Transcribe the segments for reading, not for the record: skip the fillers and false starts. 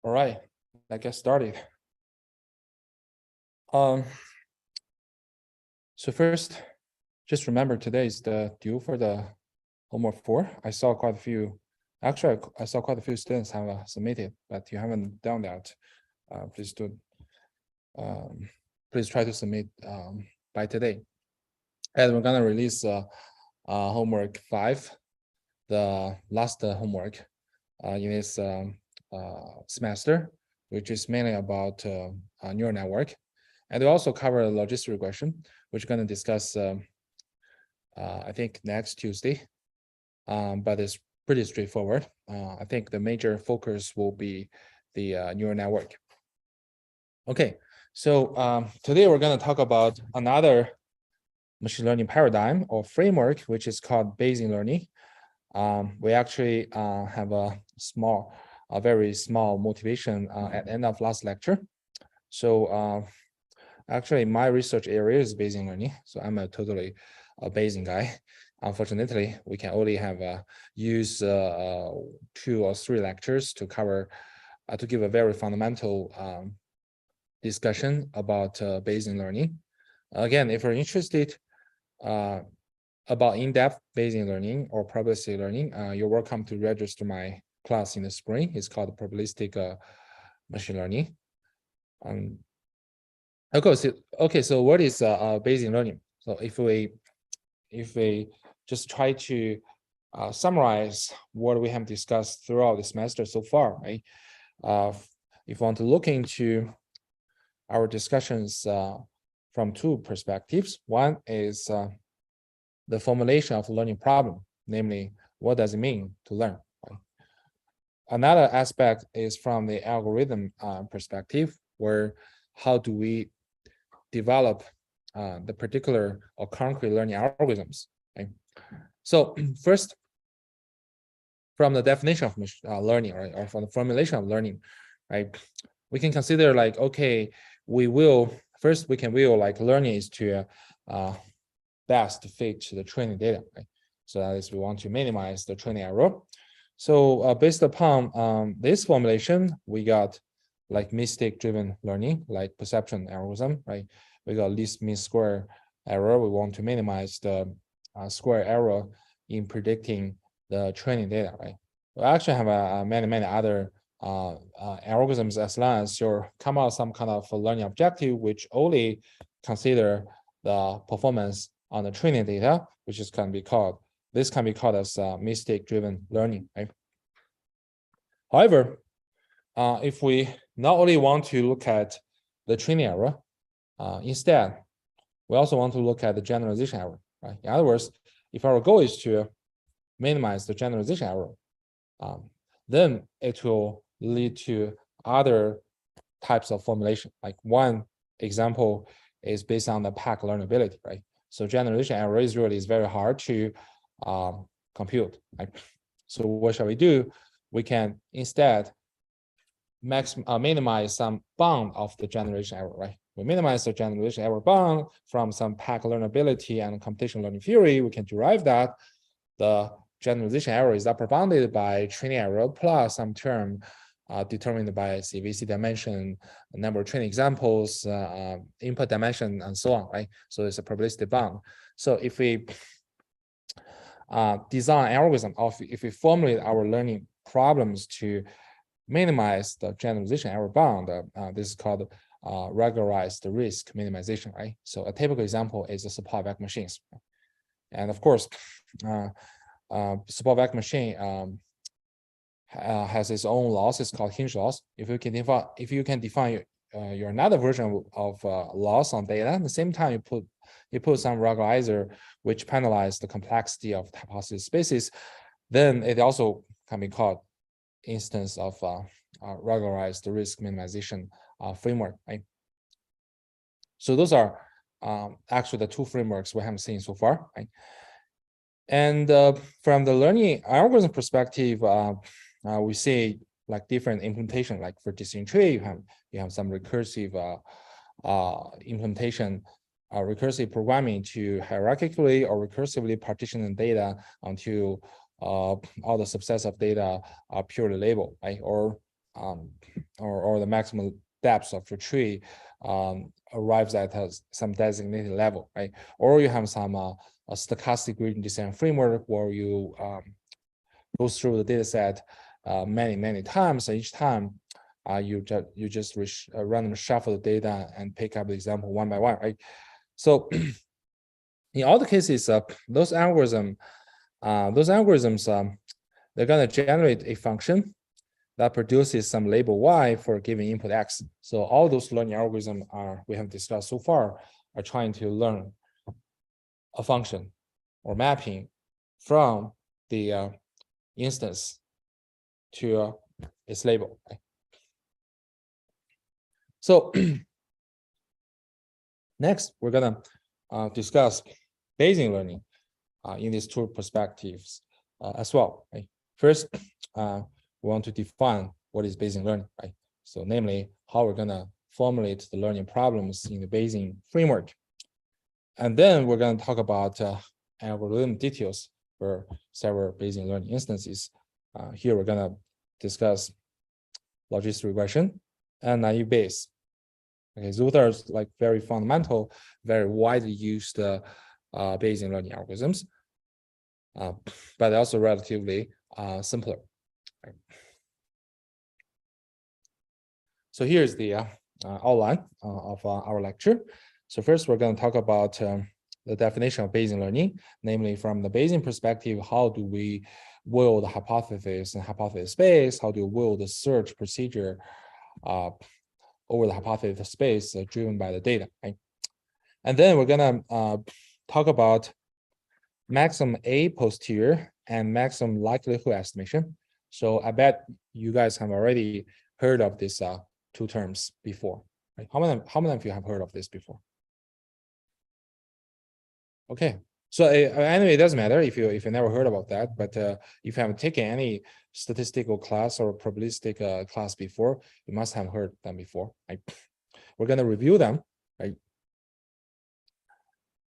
All right, let's get started. So first, just remember today is the due for the homework 4. I saw quite a few. Actually, I saw quite a few students have submitted, but you haven't done that. Please do. Please try to submit by today. And we're gonna release homework 5, the last homework in this semester, which is mainly about neural network. And we also cover logistic regression, which we're going to discuss, I think, next Tuesday. But it's pretty straightforward. I think the major focus will be the neural network. Okay, so today we're going to talk about another machine learning paradigm or framework, which is called Bayesian learning. We actually have a very small motivation at the end of last lecture. So actually, my research area is Bayesian learning. So I'm totally a Bayesian guy. Unfortunately, we can only have use 2 or 3 lectures to cover to give a very fundamental discussion about Bayesian learning. Again, if you're interested about in-depth Bayesian learning or probabilistic learning, you're welcome to register my class in the spring. It's called probabilistic machine learning. Okay, so what is Bayesian learning? So if we just try to summarize what we have discussed throughout the semester so far, right? If you want to look into our discussions from 2 perspectives, one is the formulation of learning problem, namely, what does it mean to learn? Right? Another aspect is from the algorithm perspective, where how do we develop the particular or concrete learning algorithms. Okay? So first, from the definition of learning, right, or from the formulation of learning, right, we can consider like, okay, we will like learning is to best fit the training data, right? So that is, we want to minimize the training error. So based upon this formulation, we got like mistake-driven learning, like perception algorithm, right? We got least mean square error. We want to minimize the square error in predicting the training data, right? We actually have many other algorithms, as long as you come out some kind of learning objective, which only consider the performance on the training data, which can be called as mistake-driven learning, right? However, if we not only want to look at the training error, instead, we also want to look at the generalization error, right? In other words, if our goal is to minimize the generalization error, then it will lead to other types of formulation. Like one example is based on the PAC learnability, right? So generalization error is very hard to compute, right? So what shall we do? We can instead minimize some bound of the generation error, right? We minimize the generation error bound from some PAC learnability and computational learning theory. We can derive that the generalization error is upper bounded by training error plus some term determined by CVC dimension, number of training examples, input dimension, and so on, right? So it's a probabilistic bound. So if we design algorithm, if we formulate our learning problems to minimize the generalization error bound, this is called regularized risk minimization, right? So a typical example is the support vector machines. And of course, support vector machine has its own laws. It's called Hinge laws. If you can define your another version of loss on data, at the same time you put some regularizer which penalize the complexity of hypothesis spaces, then it also can be called instance of regularized risk minimization framework, right? So those are actually the 2 frameworks we have seen so far, right? And from the learning algorithm perspective, we see like different implementation. Like for decision tree, you have some recursive implementation, recursive programming to hierarchically or recursively partition the data until all the subsets of data are purely labeled, right? Or or the maximum depth of your tree arrives at some designated level, right? Or you have some a stochastic gradient descent framework where you go through the data set many times, and each time you just randomly shuffle the data and pick up the example one by one, right? So in all the cases, those algorithms, they're going to generate a function that produces some label y for a given input x. So all those learning algorithms we have discussed so far are trying to learn a function or mapping from the instance to its label. Okay? So next, we're gonna discuss Bayesian learning in these two perspectives as well. Right? First, we want to define what is Bayesian learning, right? So namely, how we're gonna formulate the learning problems in the Bayesian framework. And then we're gonna talk about algorithm details for several Bayesian learning instances. Here we're gonna discuss logistic regression and naive Bayes. Okay, those are like very fundamental, very widely used Bayesian learning algorithms, but also relatively simpler. Right. So here's the outline of our lecture. So first, we're going to talk about the definition of Bayesian learning, namely from the Bayesian perspective, how do we will the hypothesis and hypothesis space? How do we will the search procedure over the hypothesis space driven by the data, right? And then we're gonna talk about maximum A posterior and maximum likelihood estimation. So I bet you guys have already heard of these two terms before, right? How many of you have heard of this before? Okay, so anyway, it doesn't matter if you never heard about that, but if you haven't taken any statistical class or probabilistic class before, you must have heard them before, right? We're going to review them, right?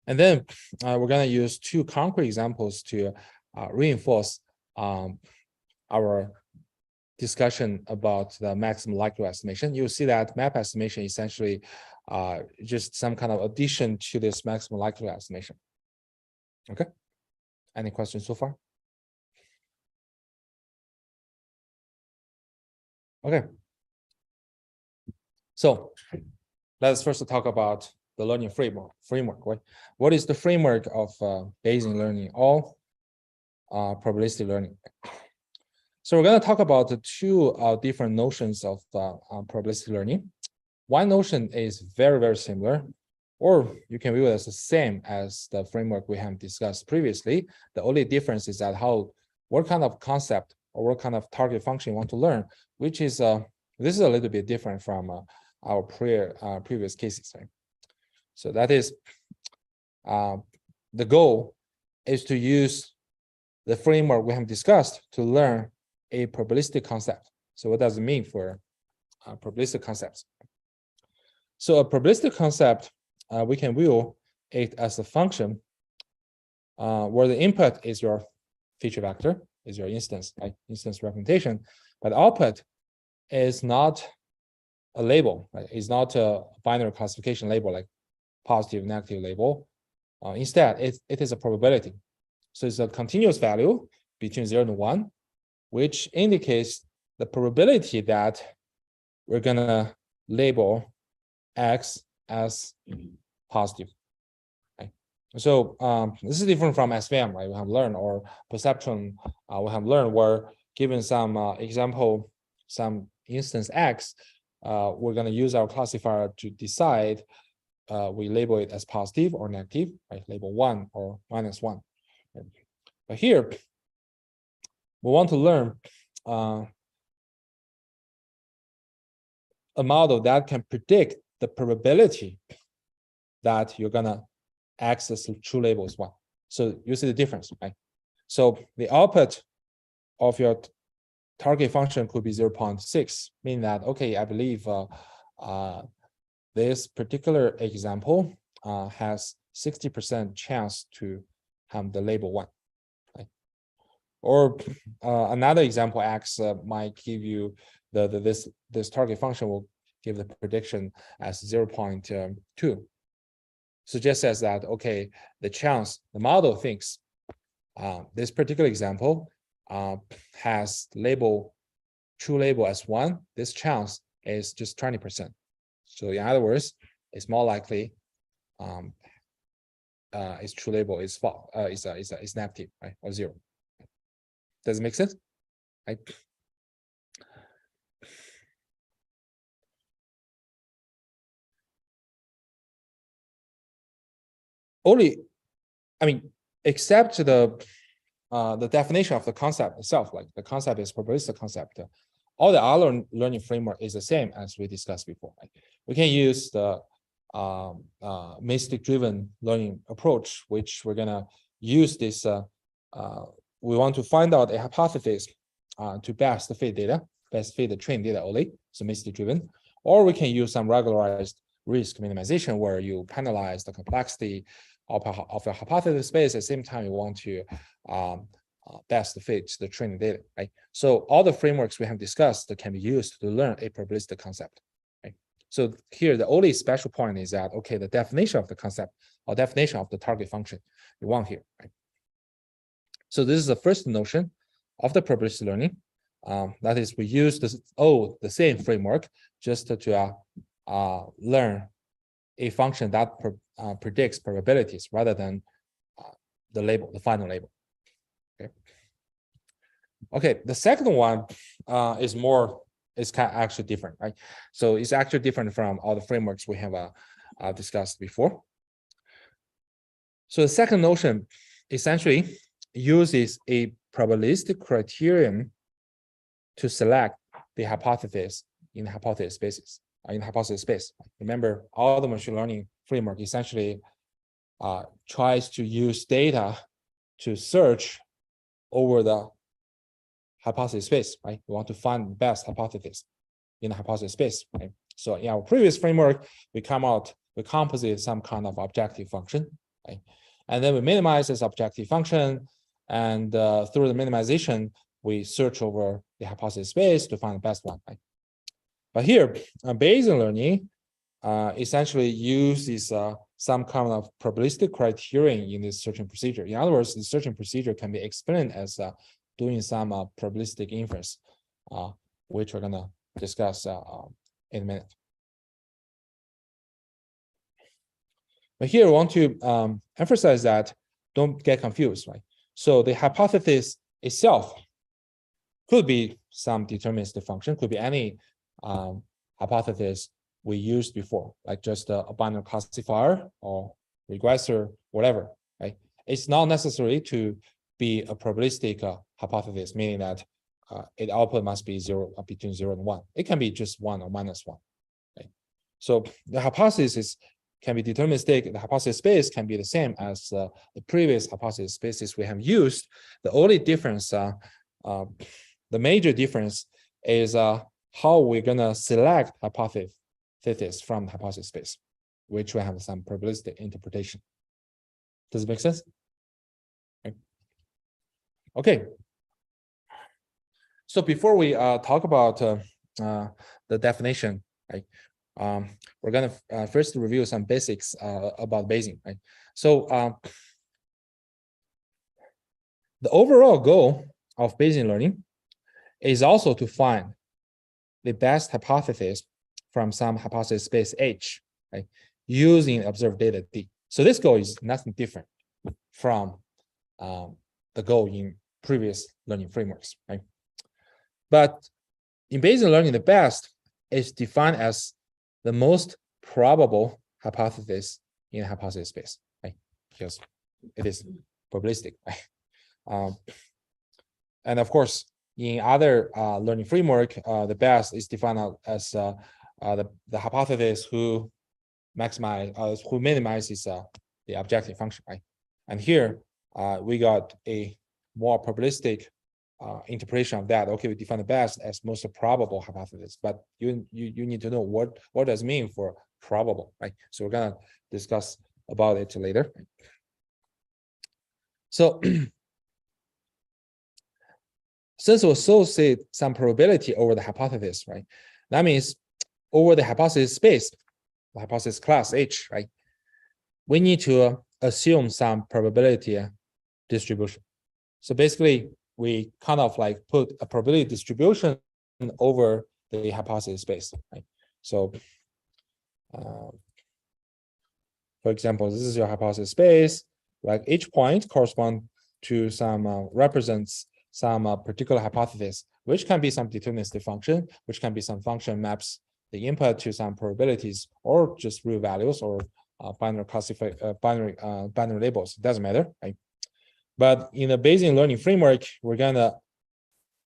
And then we're going to use two concrete examples to reinforce our discussion about the maximum likelihood estimation. You'll see that map estimation essentially just some kind of addition to this maximum likelihood estimation. Okay. Any questions so far? Okay. So let's first talk about the learning framework, right? What is the framework of Bayesian learning or probabilistic learning? So we're going to talk about the two different notions of probabilistic learning. One notion is very similar, or you can view it as the same as the framework we have discussed previously. The only difference is that what kind of concept or what kind of target function you want to learn, which is this is a little bit different from our previous cases, right? So that is the goal is to use the framework we have discussed to learn a probabilistic concept. So what does it mean for probabilistic concepts? So a probabilistic concept, we can view it as a function where the input is your feature vector, is your instance, right? Instance representation, but output is not a label, right? It's not a binary classification label like positive, negative label. Instead, it is a probability. So it's a continuous value between 0 and 1, which indicates the probability that we're gonna label X as positive. Okay. So this is different from SVM, right? We have learned, or perceptron, we have learned where given some example, some instance X, we're gonna use our classifier to decide we label it as positive or negative, right? Label 1 or -1. Right? But here, we want to learn a model that can predict the probability that you're gonna access the true label is 1. So you see the difference, right? So the output of your target function could be 0.6, meaning that, okay, I believe this particular example has 60% chance to have the label 1. Right? Or another example X might give you this target function will give the prediction as 0.2. Suggests as that, okay, the model thinks this particular example has true label as 1. This chance is just 20%. So in other words, it's more likely its true label is false, is negative, right, or 0. Does it make sense? Right? Except the definition of the concept itself, like the concept is probabilistic concept. All the other learning framework is the same as we discussed before. Right? We can use the mistake-driven learning approach, which we're gonna use this. We want to find out a hypothesis to best fit the trained data only, so mistake-driven. Or we can use some regularized risk minimization where you penalize the complexity of a hypothesis space. At the same time, you want to best fit the training data, right? So all the frameworks we have discussed that can be used to learn a probabilistic concept, right? So here, the only special point is that, okay, the definition of the concept or definition of the target function you want here, right? So this is the first notion of the probabilistic learning. That is, we use the same framework just to learn a function that predicts probabilities rather than the final label. Okay, the second one is actually different, right? So it's actually different from all the frameworks we have discussed before. So the second notion essentially uses a probabilistic criterion to select the hypothesis in the hypothesis spaces. In the hypothesis space. Remember, all the machine learning framework essentially tries to use data to search over the hypothesis space, right? We want to find the best hypothesis in the hypothesis space, right? So in our previous framework, we composite some kind of objective function, right? And then we minimize this objective function, and through the minimization, we search over the hypothesis space to find the best one, right? But here, Bayesian learning essentially uses some kind of probabilistic criterion in this searching procedure. In other words, the searching procedure can be explained as doing some probabilistic inference, which we're gonna discuss in a minute. But here, I want to emphasize that don't get confused, right? So the hypothesis itself could be some deterministic function, could be any hypothesis we used before, like just a binary classifier or regressor, whatever, right? It's not necessary to be a probabilistic hypothesis, meaning that its output must be between 0 and 1. It can be just 1 or -1, right? So the hypothesis can be deterministic. The hypothesis space can be the same as the previous hypothesis spaces we have used. The only difference, the major difference is how we're gonna select hypothesis from the hypothesis space, which will have some probabilistic interpretation. Does it make sense? Okay. So before we talk about the definition, right? We're gonna first review some basics about Bayesian, right? So the overall goal of Bayesian learning is also to find the best hypothesis from some hypothesis space H, right? Using observed data D. So this goal is nothing different from the goal in previous learning frameworks, right? But in Bayesian learning, the best is defined as the most probable hypothesis in a hypothesis space, right? Because it is probabilistic, right? And of course, in other learning framework, the best is defined as the hypothesis who minimizes the objective function, right? And here we got a more probabilistic interpretation of that. Okay, we define the best as most probable hypothesis, but you need to know what does it mean for probable, right? So we're gonna discuss about it later. So since we associate some probability over the hypothesis, right? That means over the hypothesis space, the hypothesis class H, right? We need to assume some probability distribution. So basically, we kind of like put a probability distribution over the hypothesis space, right? So, for example, this is your hypothesis space. Like each point corresponds to some represents some particular hypothesis, which can be some deterministic function, which can be some function maps the input to some probabilities, or just real values, or binary binary labels. It doesn't matter, right? But in the Bayesian learning framework, we're gonna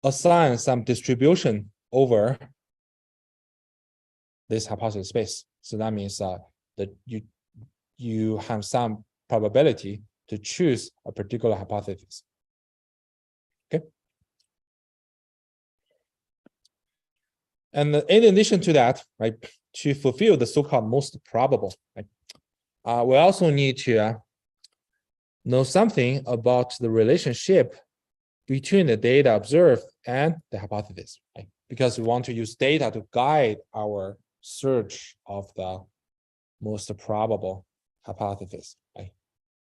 assign some distribution over this hypothesis space. So that means that you have some probability to choose a particular hypothesis. Okay. And in addition to that, right, to fulfill the so-called most probable, right, we also need to know something about the relationship between the data observed and the hypothesis, right? Because we want to use data to guide our search of the most probable hypothesis, right?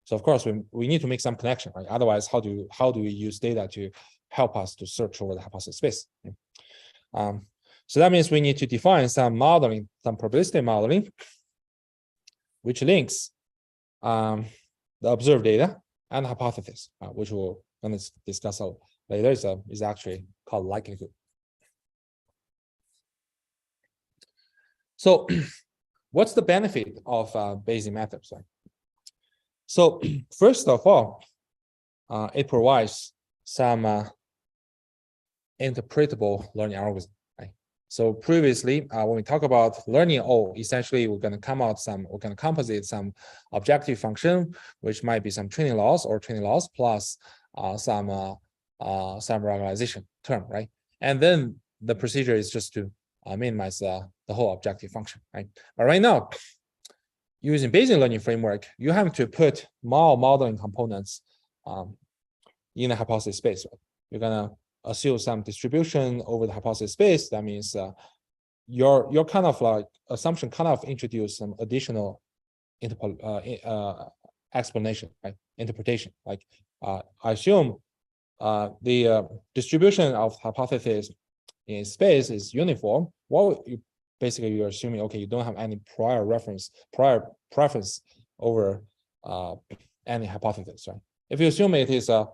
So of course we need to make some connection, right? Otherwise, how do we use data to help us to search over the hypothesis space? Right? So that means we need to define some modeling, some probabilistic modeling, which links the observed data and hypothesis, which we'll going to discuss later. Is actually called likelihood. So, what's the benefit of Bayesian methods? Right? So, first of all, it provides some interpretable learning algorithm. Right? So previously, when we talk about learning, essentially we're going to composite some objective function, which might be some training loss plus some regularization term, right? And then the procedure is just to minimize the whole objective function, right? But right now, using Bayesian learning framework, you have to put more modeling components in the hypothesis space. Right? You're gonna assume some distribution over the hypothesis space. That means your kind of like assumption kind of introduce some additional explanation, right? Interpretation. Like I assume the distribution of hypothesis in space is uniform. Well, basically you're assuming, okay, you don't have any prior preference over any hypothesis, right? If you assume it is a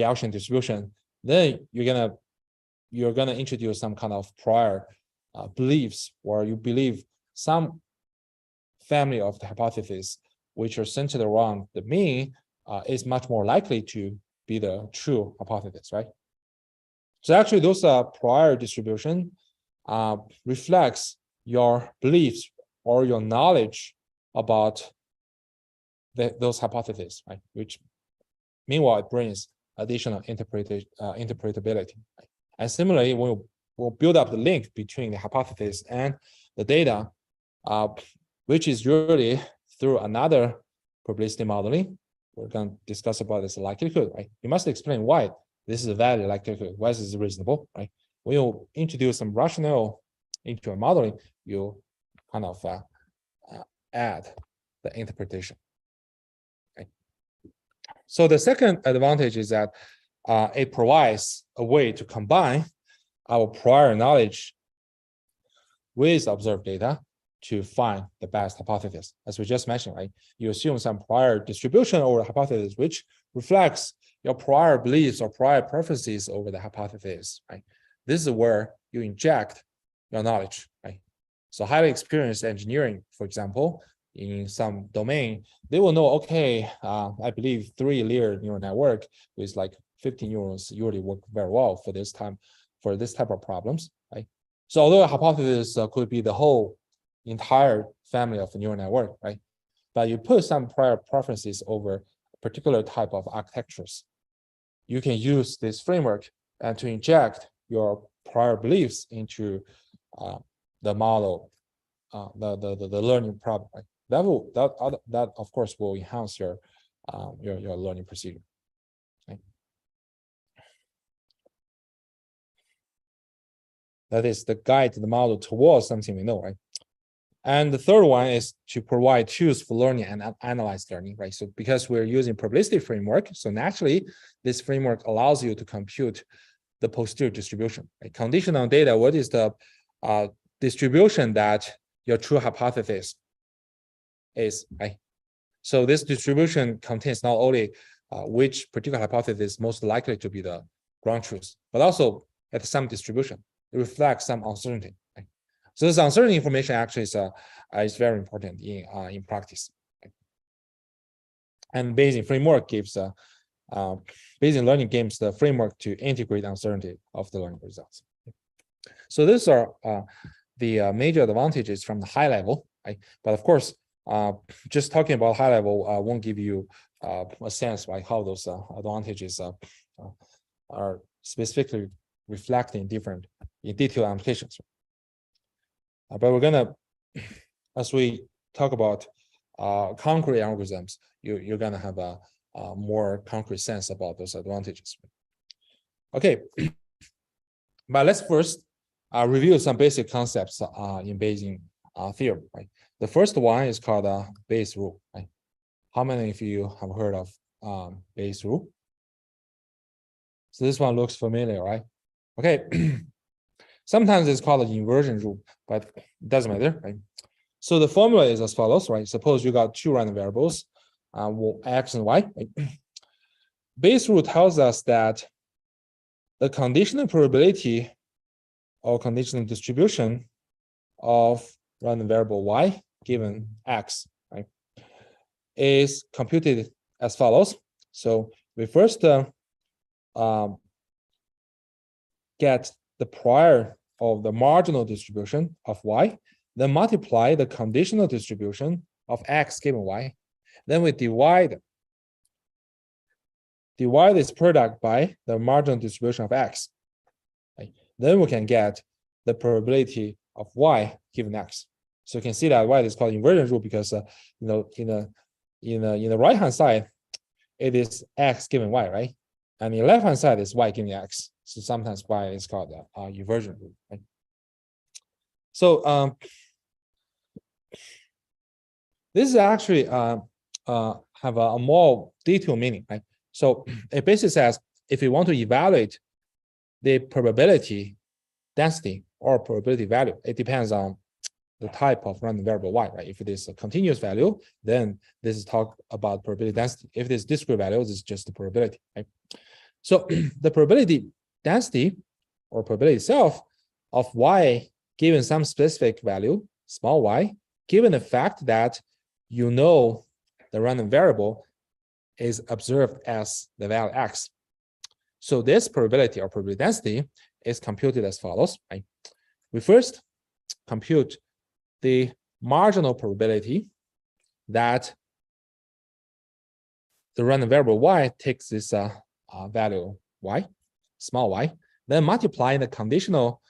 Gaussian distribution, then you're gonna introduce some kind of prior beliefs, where you believe some family of the hypotheses which are centered around the mean is much more likely to be the true hypothesis, right? So actually, those prior distribution reflects your beliefs or your knowledge about those hypotheses, right? Which meanwhile it brings additional interpretability. Right? And similarly, we'll build up the link between the hypothesis and the data, which is usually through another probabilistic modeling. We're going to discuss about this likelihood, right? You must explain why this is a valid likelihood, why this is reasonable, right? When you introduce some rationale into a modeling, you kind of add the interpretation. Okay. So the second advantage is that it provides a way to combine our prior knowledge with observed data to find the best hypothesis. As we just mentioned, right? You assume some prior distribution over the hypothesis, which reflects your prior beliefs or prior preferences over the hypothesis, right? This is where you inject your knowledge, right? So highly experienced engineering, for example, in some domain, they will know, okay, I believe 3 layer neural network with like 50 neurons usually work very well for this type of problems, right? So although a hypothesis could be the whole entire family of the neural network, right? But you put some prior preferences over a particular type of architectures. You can use this framework and to inject your prior beliefs into the model, the learning problem. Right? That of course will enhance your learning procedure. Okay? That is the guide the model towards something we know, right? And the third one is to provide tools for learning and analyze learning, right? So because we're using probabilistic framework, so naturally this framework allows you to compute the posterior distribution, right? Conditional data, what is the distribution that your true hypothesis is, right? So this distribution contains not only which particular hypothesis is most likely to be the ground truth, but also at some distribution. It reflects some uncertainty, right? So this uncertainty information actually is very important in practice. Right? And Bayesian framework gives Bayesian learning gives the framework to integrate uncertainty of the learning results. So these are the major advantages from the high level, right? But of course, just talking about high level won't give you a sense like how those advantages are specifically reflected in detailed applications. But we're gonna, as we talk about concrete algorithms, you're gonna have a more concrete sense about those advantages. Okay, but let's first review some basic concepts in Bayesian theory. Right? The first one is called Bayes rule. Right? How many of you have heard of Bayes rule? So this one looks familiar, right? Okay. Sometimes it's called the inversion rule, but it doesn't matter, right? So the formula is as follows, right? Suppose you got two random variables, x and y. Right? Bayes rule tells us that the conditional probability or conditional distribution of random variable y given x, right, is computed as follows. So we first get the prior of the marginal distribution of y, then multiply the conditional distribution of x given y. Then we divide this product by the marginal distribution of x. Right? Then we can get the probability of y given x. So you can see that why it's called inversion rule, because in the right hand side it is x given y, right? And the left hand side is y given x. So sometimes y is called the inversion rule, right? So this is actually have a more detailed meaning, right? So it basically says if you want to evaluate the probability density or probability value, it depends on the type of random variable y, right? If it is a continuous value, then this is talk about probability density. If it is discrete value, this is just the probability, right? So the probability density or probability itself of y given some specific value, small y, given the fact that you know the random variable is observed as the value x. So this probability or probability density is computed as follows, right? We first compute the marginal probability that the random variable y takes this value y, small y, then multiply the conditional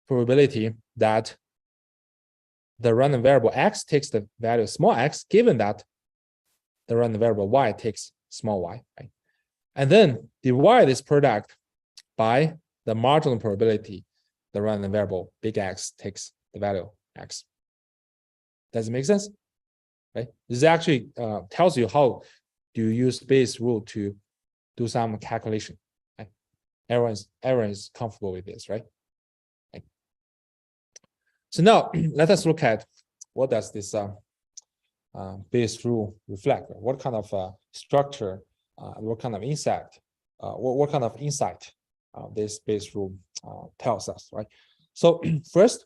probability that the random variable x takes the value small x, given that the random variable y takes small y, right? And then divide this product by the marginal probability the random variable big X takes the value x. Does it make sense? Right? This actually tells you how do you use Bayes rule to do some calculation. Right? Everyone is comfortable with this, right? Okay. So now let us look at what does this Bayes rule reflect. What kind of structure, what kind of insight, what kind of insight this Bayes rule tells us, right? So first,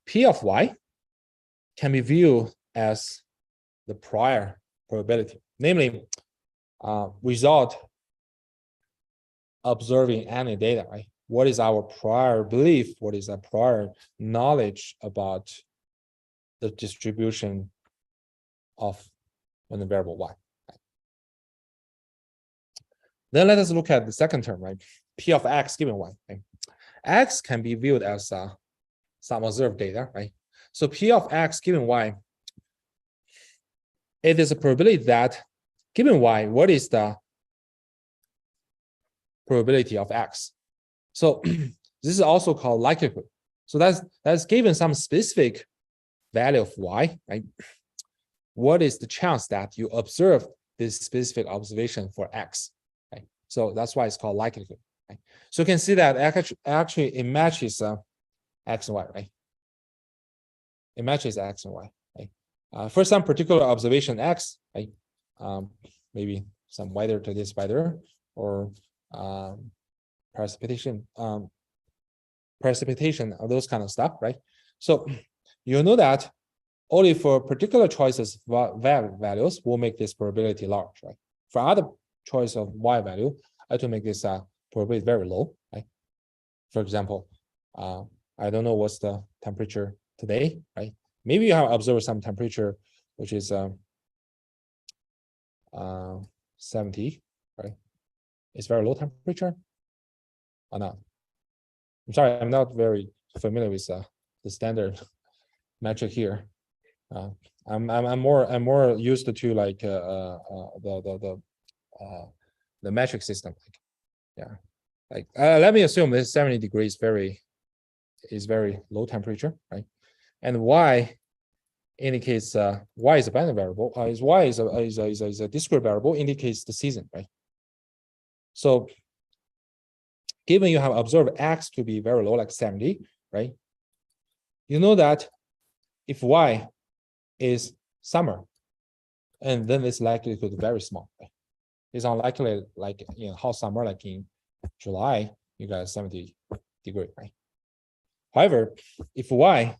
P of y can be viewed as the prior probability, namely without observing any data, right? What is our prior belief? What is our prior knowledge about the distribution of the variable y? Right? Then let us look at the second term, right? P of x given y. Right? X can be viewed as some observed data, right? So P of x given y, it is a probability that given y, what is the probability of X. So this is also called likelihood. So that's given some specific value of Y, right? What is the chance that you observe this specific observation for X, right? So that's why it's called likelihood, right? So you can see that actually it matches X and Y, right? It matches X and Y, right? For some particular observation X, right? Maybe some weather to this weather or precipitation, or those kind of stuff, right? So you know that only for particular choices values will make this probability large, right? For other choice of Y value, I have to make this probability very low, right? For example, I don't know what's the temperature today, right? Maybe you have observed some temperature which is 70, right? It's very low temperature or not? I'm sorry, I'm not very familiar with the standard metric here. I'm more used to like the metric system. Yeah, like let me assume this 70 degrees is very low temperature, right? And Y indicates Y is a binary variable. Y is a discrete variable, indicates the season, right? So given you have observed X to be very low, like 70, right? You know that if Y is summer, and then this likelihood very small, right? It's unlikely like in hot summer, like in July, you got 70 degree, right? However, if Y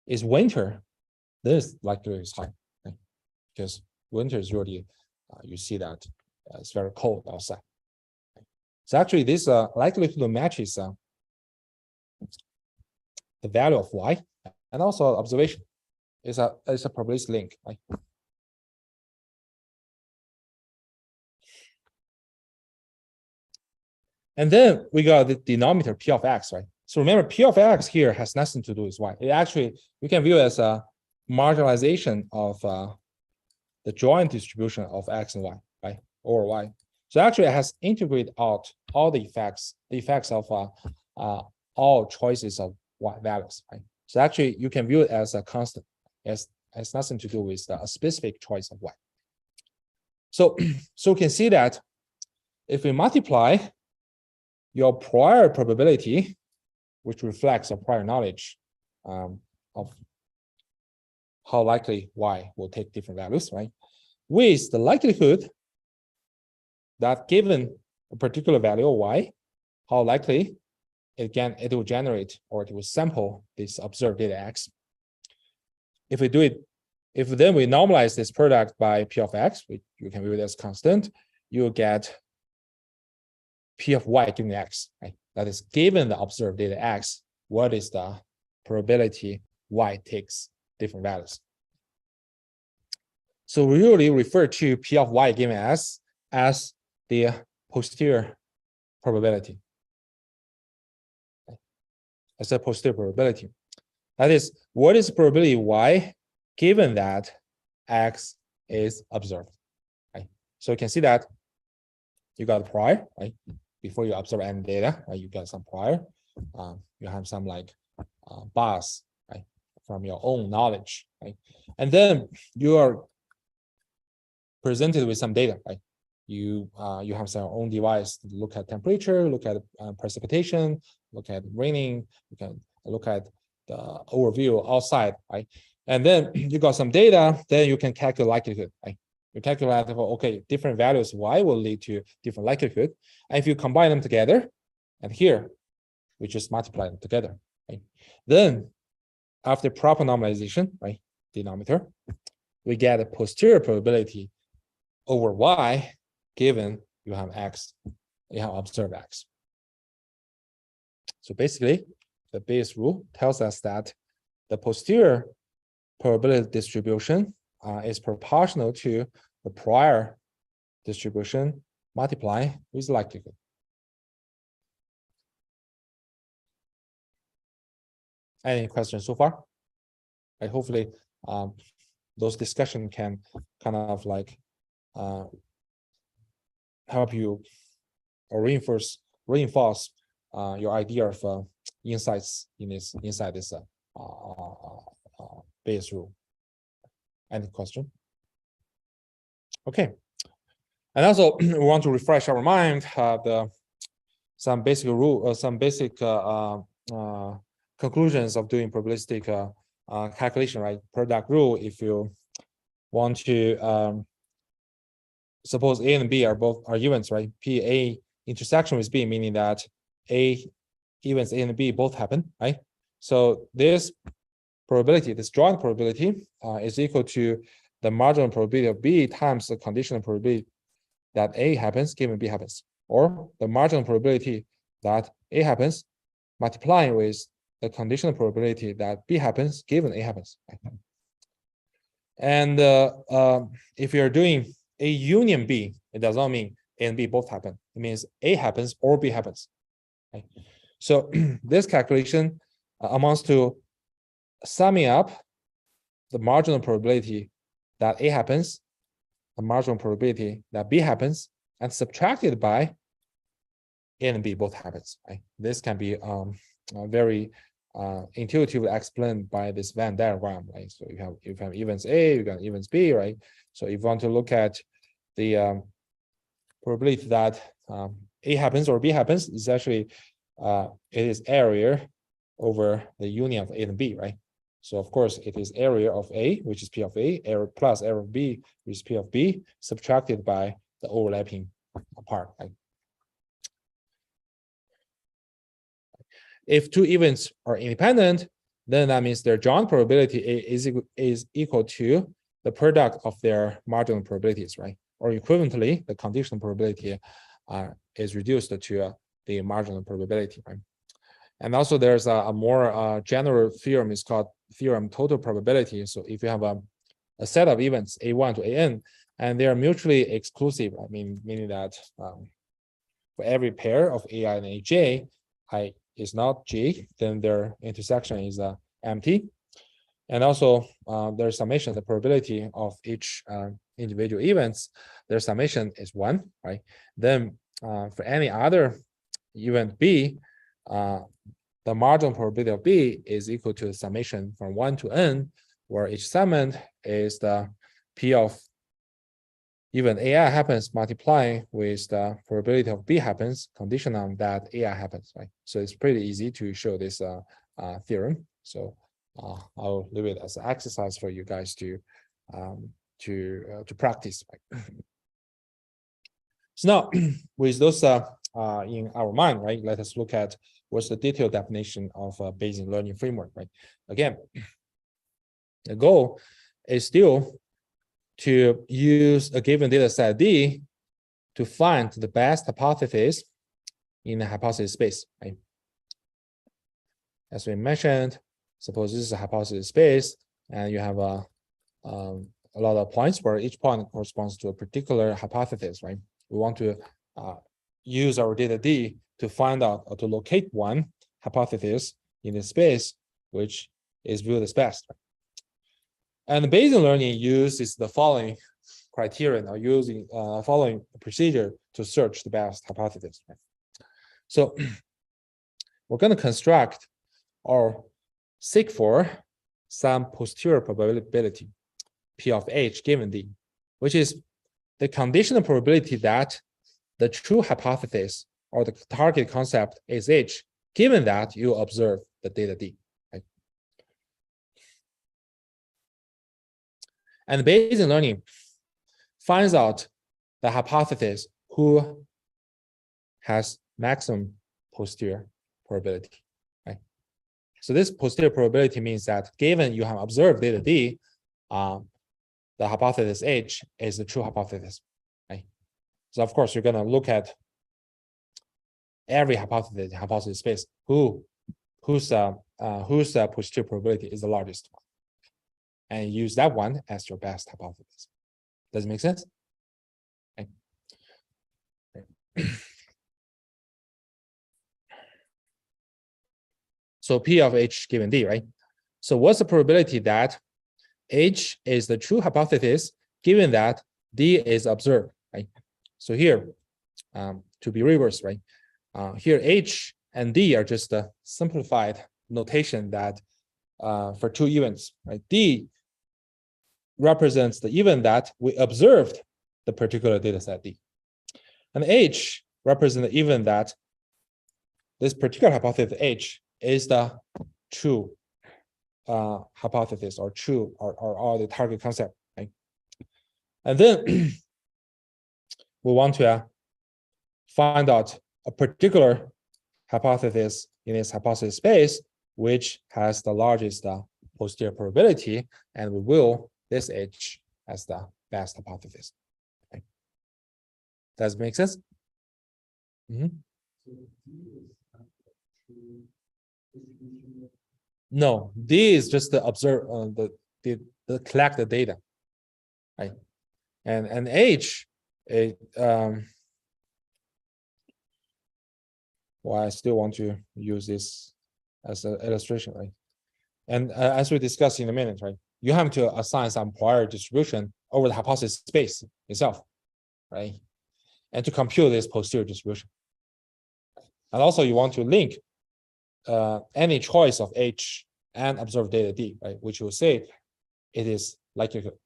is winter, this likelihood is high, right? Because winter is really, you see that it's very cold outside. Right? So actually this likelihood matches the value of Y and also observation. It's a probabilistic link, right? And then we got the denominator P of X, right? So remember, P of X here has nothing to do with Y. It actually, we can view it as a marginalization of the joint distribution of X and Y, right? Over Y. So actually it has integrated out all the effects of all choices of Y values, right? So actually you can view it as a constant, as has nothing to do with a specific choice of Y. So you can see that if we multiply your prior probability, which reflects your prior knowledge of how likely Y will take different values, right? With the likelihood that given a particular value of Y, how likely it will generate or it will sample this observed data X. If we do it, if then we normalize this product by P of X, you can view it as constant, you'll get P of Y given X, right? That is given the observed data X, what is the probability Y takes different values. So we usually refer to P of Y given S as the posterior probability. As a posterior probability. That is, what is probability Y given that X is observed, right? So you can see that you got prior, right? Before you observe any data, right? You got some prior. You have some like bias, right? From your own knowledge, right? And then you are presented with some data, right? You have some own device to look at temperature, look at precipitation, look at raining, you can look at the overview outside, right? And then you got some data, then you can calculate likelihood, right? You calculate, okay, different values Y will lead to different likelihood. And if you combine them together, and here, we just multiply them together, right? Then after proper normalization, right, denominator, we get a posterior probability over Y given you have X, you have observed X. So basically, the Bayes rule tells us that the posterior probability distribution is proportional to the prior distribution multiplied with likelihood. Any questions so far? Right, hopefully, those discussion can kind of like help you or reinforce your idea of insights inside this Bayes rule. Any question? Okay. And also, we want to refresh our mind some basic conclusions of doing probabilistic calculation, right? Product rule. If you want to suppose A and B are events, right? A intersection with B, meaning that events A and B both happen, right? So this probability, this joint probability, is equal to the marginal probability of B times the conditional probability that A happens given B happens, or the marginal probability that A happens multiplying with the conditional probability that B happens given A happens. And if you're doing A union B, it does not mean A and B both happen. It means A happens or B happens. Okay? So this calculation amounts to summing up the marginal probability that A happens, the marginal probability that B happens, and subtracted by A and B both happens. Right? This can be very intuitively explained by this Venn diagram, right? So you have events A, you got events B, right? So if you want to look at the probability that A happens or B happens, is actually it is area over the union of A and B, right? So of course it is area of A, which is P of A, area plus area of B, which is P of B, subtracted by the overlapping part, right? If two events are independent, then that means their joint probability is equal to the product of their marginal probabilities, right? Or equivalently, the conditional probability is reduced to the marginal probability, right? And also there's a more general theorem, it's called theorem total probability. So if you have a set of events A1 to AN, and they are mutually exclusive, I mean, meaning that for every pair of AI and AJ, I is not J, then their intersection is empty. And also their summation, the probability of each individual events, their summation is 1, right? Then for any other event B, the marginal probability of B is equal to the summation from 1 to n, where each summand is the P of even AI happens multiplying with the probability of B happens, conditional on that AI happens, right? So it's pretty easy to show this theorem. So I'll leave it as an exercise for you guys to practice. Right? So now, with those in our mind, right? Let us look at what's the detailed definition of a Bayesian learning framework, right? Again, the goal is still to use a given data set D to find the best hypothesis in the hypothesis space, right? As we mentioned, suppose this is a hypothesis space, and you have a lot of points where each point corresponds to a particular hypothesis, right? We want to use our data D to find out or to locate one hypothesis in the space which is viewed as best. And the Bayesian learning uses the following criterion, or using following procedure to search the best hypothesis. Right? So we're going to construct or seek for some posterior probability, P of H given D, which is the conditional probability that the true hypothesis or the target concept is H, given that you observe the data D. Right? And Bayesian learning finds out the hypothesis who has maximum posterior probability. Right? So this posterior probability means that given you have observed data D, the hypothesis H is the true hypothesis. Right? So of course, you're going to look at every hypothesis space whose posterior probability is the largest one, and use that one as your best hypothesis. Does it make sense? Okay. So P of H given D, right? So what's the probability that H is the true hypothesis given that D is observed, right? So here, to be reversed, right? Here, H and D are just a simplified notation that for two events, right? D represents the event that we observed the particular data set D. And H represents the event that this particular hypothesis H is the true hypothesis or true or the target concept, right? And then we want to find out a particular hypothesis in this hypothesis space, which has the largest posterior probability, and we will this H as the best hypothesis. Okay. Does it make sense? No, D is just the observe the collect the data, right? And H, well, I still want to use this as an illustration, right? And as we discuss in a minute, right? You have to assign some prior distribution over the hypothesis space itself, right? And to compute this posterior distribution. And also you want to link any choice of H and observed data D, right? Which will say it is likelihood.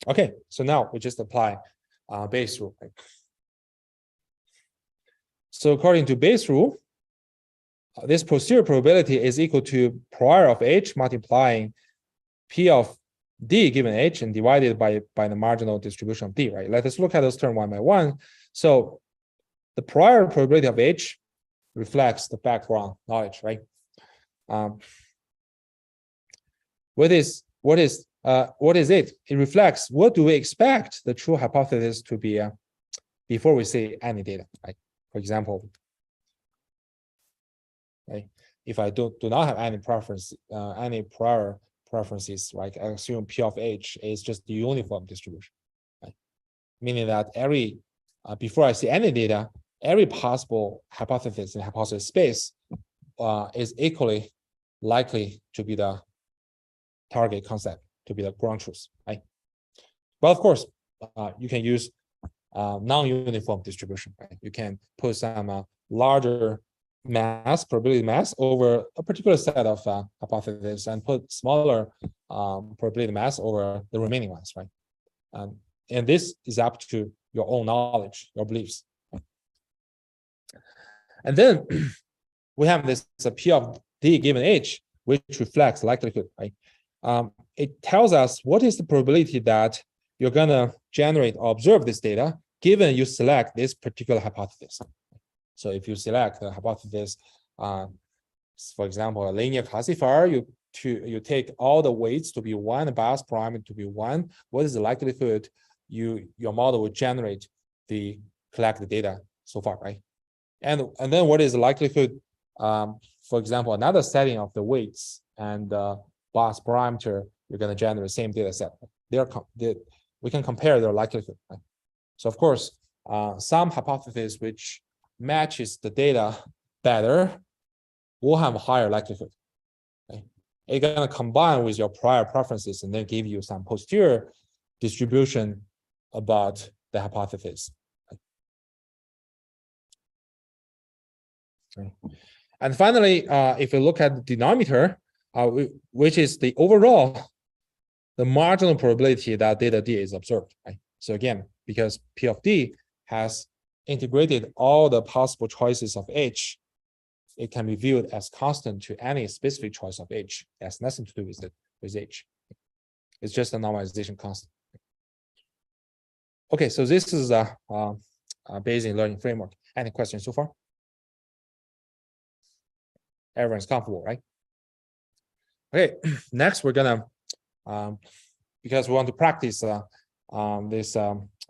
Okay, so now we just apply Bayes rule. Right? So according to Bayes rule, this posterior probability is equal to prior of H multiplying P of D given H and divided by the marginal distribution of D, right? Let us look at those terms one by one. So the prior probability of H reflects the background knowledge, right? What is it? It reflects what do we expect the true hypothesis to be before we see any data, right? For example, right? If I do not have any preference, any prior preferences, right? I assume P of H is just the uniform distribution, right? Meaning that before I see any data, every possible hypothesis in hypothesis space is equally likely to be the target concept, to be the ground truth, right? But of course, you can use non-uniform distribution, right? You can put some larger probability mass over a particular set of hypotheses and put smaller probability mass over the remaining ones, right? And this is up to your own knowledge, your beliefs. Right? And then we have this P of D given H, which reflects likelihood, right? It tells us what is the probability that you're gonna generate or observe this data given you select this particular hypothesis. So if you select the hypothesis, for example, a linear classifier, you take all the weights to be 1, the bias parameter to be 1. What is the likelihood your model will generate collect the data so far, right? And then what is the likelihood, for example, another setting of the weights and bias parameter, you're going to generate the same data set. We can compare their likelihood, right? So of course, some hypothesis which matches the data better will have a higher likelihood. Okay? It's going to combine with your prior preferences and then give you some posterior distribution about the hypothesis. Okay. And finally, if you look at the denominator, which is the overall, the marginal probability that data D is observed. Right? So again, because P of D has integrated all the possible choices of H, it can be viewed as constant to any specific choice of H. It has nothing to do with H. It's just a normalization constant. Okay, so this is a Bayesian learning framework. Any questions so far? Everyone's comfortable, right? Okay, next we're gonna, because we want to practice this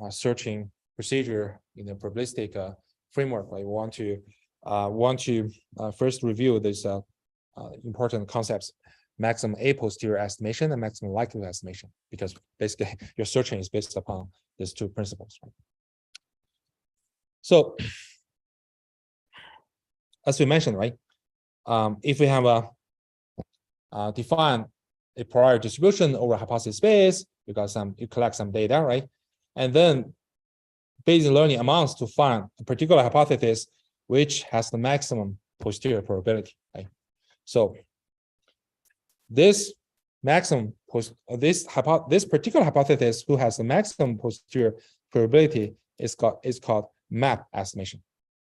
searching procedure in the probabilistic framework, right? We want to first review these important concepts: maximum a posterior estimation and maximum likelihood estimation, because basically your searching is based upon these two principles. Right? So, as we mentioned, right? If we have define a prior distribution over hypothesis space, you collect some data, right? And then Bayesian learning amounts to find a particular hypothesis which has the maximum posterior probability. Right? So this particular hypothesis who has the maximum posterior probability is called map estimation.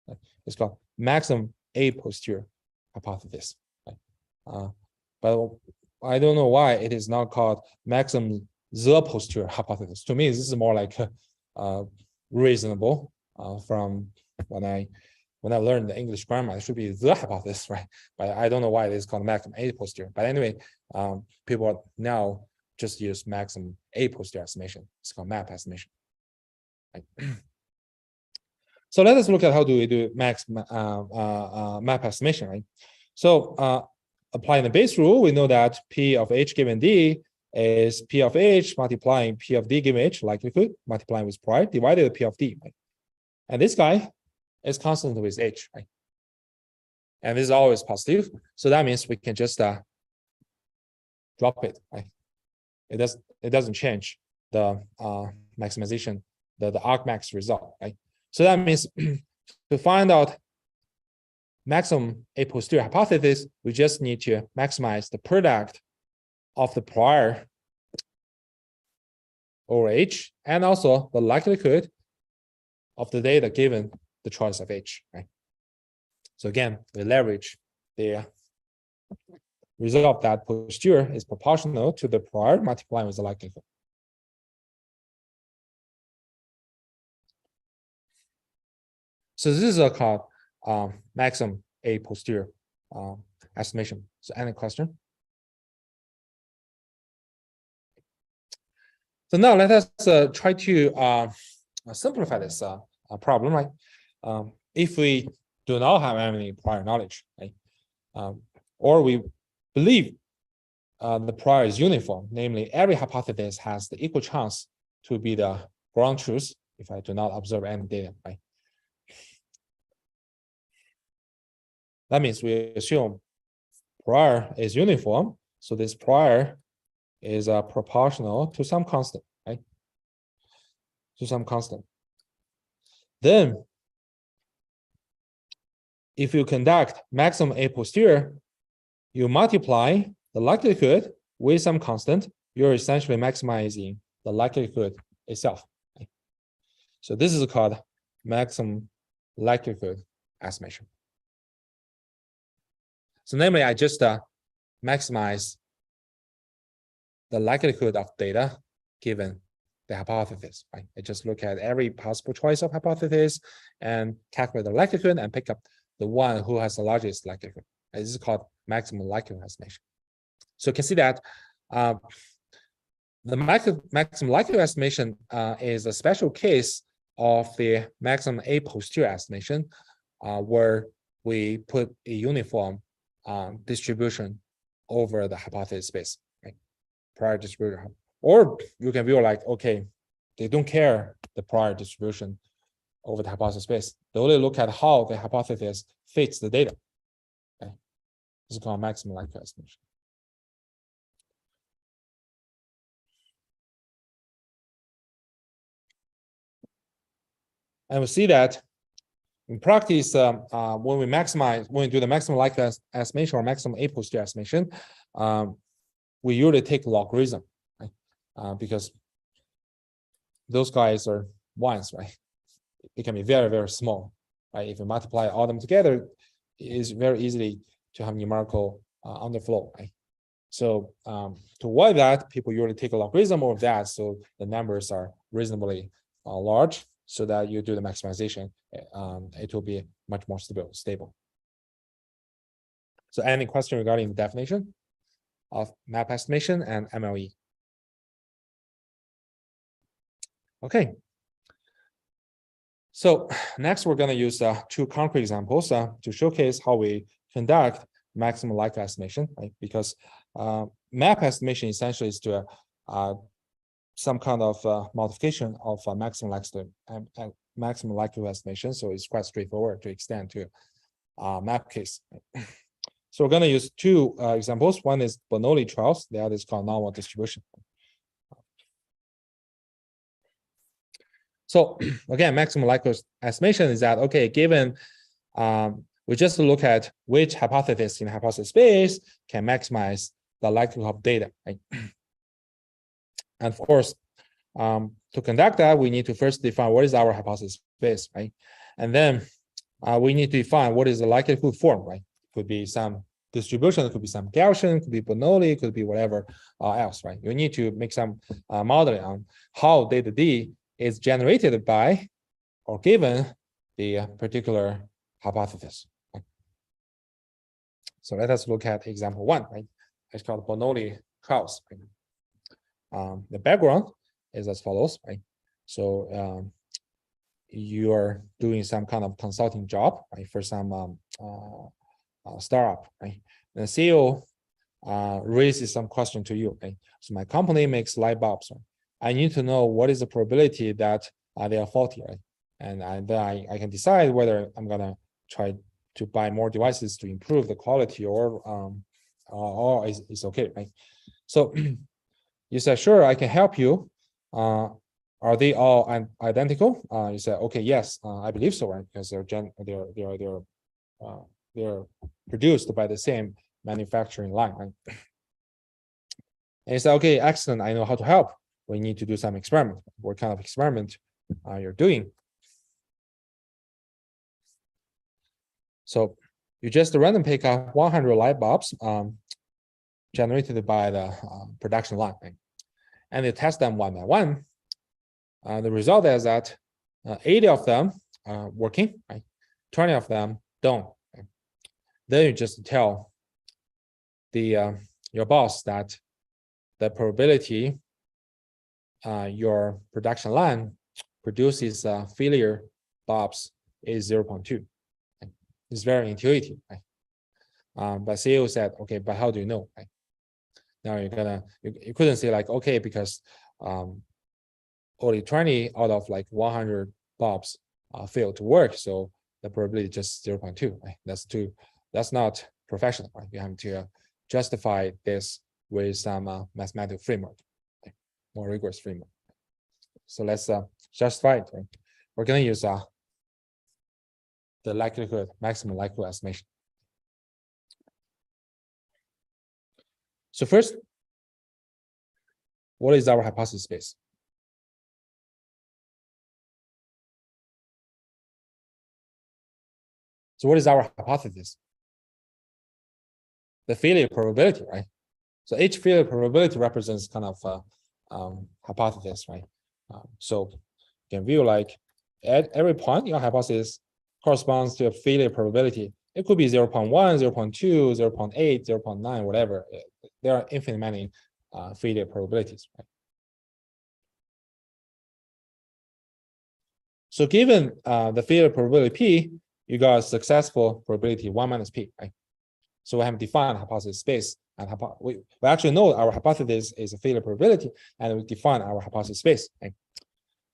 Right? It's called maximum A posterior hypothesis. Right? But I don't know why it is not called maximum the posterior hypothesis. To me, this is more like reasonable from when I learned the English grammar. It should be the hypothesis, right? But I don't know why it is called maximum A posterior. But anyway, people now just use maximum A posterior estimation. It's called map estimation. Right? So let us look at how do we do map estimation, right? So applying the Bayes rule, we know that P of H given D is P of H multiplying P of D given H likelihood multiplying with prior divided by P of D, right? And this guy is constant with H, right? And this is always positive. So that means we can just drop it, right? It doesn't change the maximization, the argmax result, right? So that means to find out maximum A posterior hypothesis, we just need to maximize the product of the prior over H and also the likelihood of the data given the choice of H, right? So again, we leverage the result that posterior is proportional to the prior multiplying with the likelihood. So this is called maximum A posterior estimation. So any question? So now let us try to simplify this problem, right? If we do not have any prior knowledge, right? Or we believe the prior is uniform, namely every hypothesis has the equal chance to be the ground truth if I do not observe any data, right? That means we assume prior is uniform, so this prior is proportional to some constant, right? To some constant. Then, if you conduct maximum A posterior, you multiply the likelihood with some constant, you're essentially maximizing the likelihood itself. Right? So this is called maximum likelihood estimation. So namely, I just maximize the likelihood of data given the hypothesis, right? I just look at every possible choice of hypothesis and calculate the likelihood and pick up the one who has the largest likelihood. And this is called maximum likelihood estimation. So you can see that the maximum likelihood estimation is a special case of the maximum A posterior estimation, where we put a uniform distribution over the hypothesis space, right? Prior distribution. Or you can view like, okay, they don't care the prior distribution over the hypothesis space. They only look at how the hypothesis fits the data. Okay. This is called maximum likelihood estimation. And we see that in practice, when we do the maximum likelihood estimation or maximum A posterior estimation, we usually take logarithm, right? Because those guys are ones, right? It can be very, very small, right? If you multiply all them together, it is very easily to have numerical underflow, right? So to avoid that, people usually take a logarithm of that, so the numbers are reasonably large, so that you do the maximization, it will be much more stable. So any question regarding the definition of map estimation and MLE? Okay. So next, we're going to use two concrete examples to showcase how we conduct maximum likelihood estimation, right? Because map estimation essentially is to some kind of modification of maximum likelihood and maximum likelihood estimation. So it's quite straightforward to extend to map case. So we're going to use two examples. One is Bernoulli trials. The other is called normal distribution. So again, maximum likelihood estimation is that, okay, given we just look at which hypothesis in hypothesis space can maximize the likelihood of data, right? And of course, to conduct that, we need to first define what is our hypothesis space, right? And then we need to define what is the likelihood form, right? Could be some distribution, it could be some Gaussian, could be Bernoulli, could be whatever else, right? You need to make some modeling on how data D is generated by or given the particular hypothesis. Right? So let us look at example 1, right? It's called Bernoulli trials. Right? The background is as follows, right? So you are doing some kind of consulting job, right, for some startup, right? The CEO raises some question to you, right? So my company makes light bulbs, right? I need to know what is the probability that they are faulty, right? And then I can decide whether I'm gonna try to buy more devices to improve the quality or it's okay, right? So you said, sure, I can help you. Are they all identical? You said, okay, yes, I believe so, right? Because they're produced by the same manufacturing line, right? And you say, okay, excellent, I know how to help. We need to do some experiment. What kind of experiment you're doing? So you just random pick up 100 light bulbs generated by the production line, right? And you test them one by one. The result is that 80 of them are working, right? 20 of them don't. Right? Then you just tell the your boss that the probability your production line produces failure bulbs is 0.2. Right? It's very intuitive, right? But CEO said, okay, but how do you know? Right? Now you couldn't say like, okay, because only 20 out of like 100 bulbs failed to work, so the probability is just 0.2. Right? That's not professional. Right? You have to justify this with some mathematical framework, right? More rigorous framework. So let's justify it. Right? We're going to use the likelihood, maximum likelihood estimation. So first, what is our hypothesis space? So what is our hypothesis? The failure probability, right? So each failure probability represents kind of hypothesis, right? So you can view like at every point, your hypothesis corresponds to a failure probability. It could be 0.1, 0.2, 0.8, 0.9, whatever. There are infinite many failure probabilities, right? So given the failure probability P, you got a successful probability 1 minus P, right? So we have defined hypothesis space, and we actually know our hypothesis is a failure probability, and we define our hypothesis space. Right?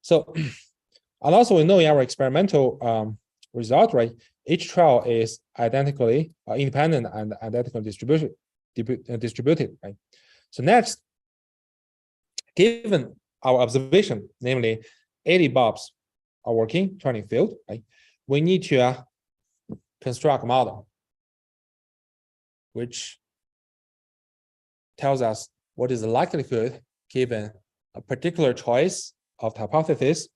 So, and also we know in our experimental result, right? Each trial is identically independent and identically distributed, right? So next, given our observation, namely 80 bulbs are working, 20 failed, right? We need to construct a model which tells us what is the likelihood given a particular choice of the hypothesis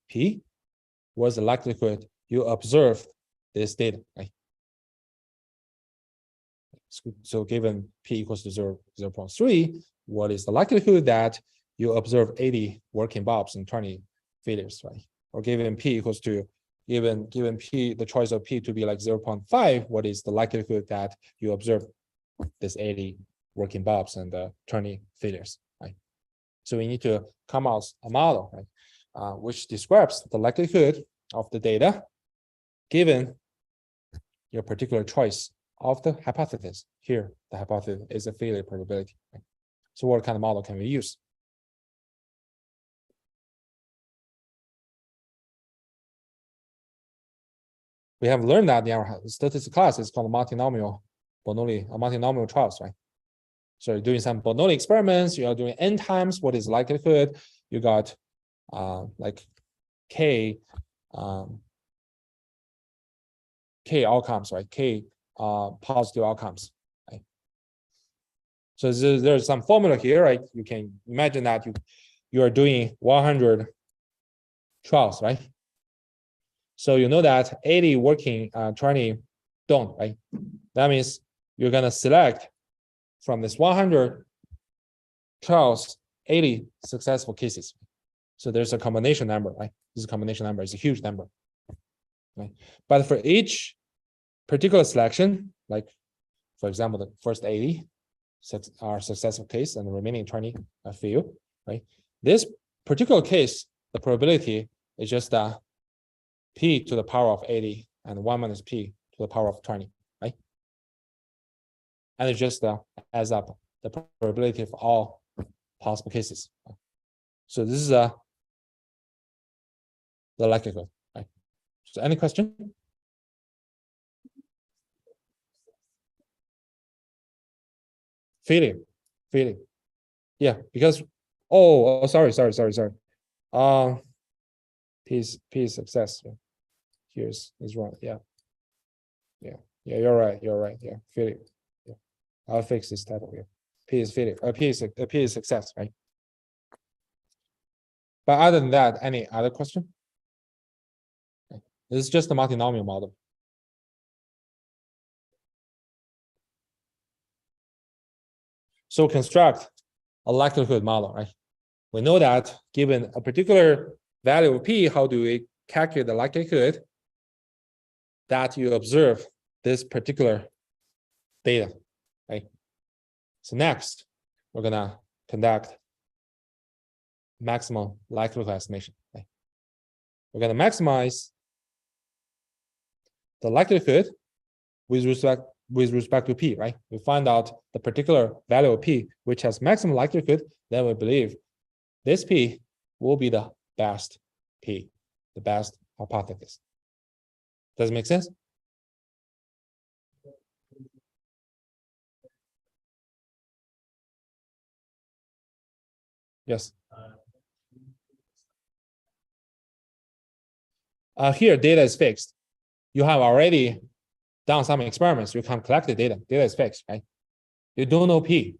P, what's the likelihood you observe this data, right? So given P equals to 0.3, what is the likelihood that you observe 80 working bulbs and 20 failures, right? Or given P equals to given P, the choice of P to be like 0.5, what is the likelihood that you observe this 80 working bulbs and 20 failures, right? So we need to come out a model, right, which describes the likelihood of the data given your particular choice of the hypothesis. Here, the hypothesis is a failure probability. Right? So what kind of model can we use? We have learned that in our statistics class, it's called multinomial multinomial trials, right? So you're doing some Bernoulli experiments, you are doing n times what is likelihood, you got like k k outcomes, right? K positive outcomes. Right? So there's some formula here, right? You can imagine that you are doing 100 trials, right? So you know that 80 working, 20 don't, right? That means you're gonna select from this 100 trials 80 successful cases. So there's a combination number, right? This is a combination number, it's a huge number. Right? But for each particular selection, like for example, the first 80 are successful case and the remaining 20 fail, right? This particular case, the probability is just p to the power of 80 and 1 minus p to the power of 20, right? And it just adds up the probability of all possible cases. So this is the likelihood, right? So any question? Feeling. Yeah, because sorry. P is success. Here's is wrong. Yeah, you're right. Yeah, feeling. Yeah. I'll fix this type here. P is feeling. P is success, right? But other than that, any other question? Okay. This is just a multinomial model. So construct a likelihood model, right? We know that given a particular value of p, how do we calculate the likelihood that you observe this particular data, right? So next, we're gonna conduct maximum likelihood estimation. Right? We're gonna maximize the likelihood with respect to p, right? We find out the particular value of p, which has maximum likelihood, then we believe this p will be the best p, the best hypothesis. Does it make sense? Yes. Here, data is fixed. You have already done some experiments. You can collect the data. Data is fixed, right? You don't know p.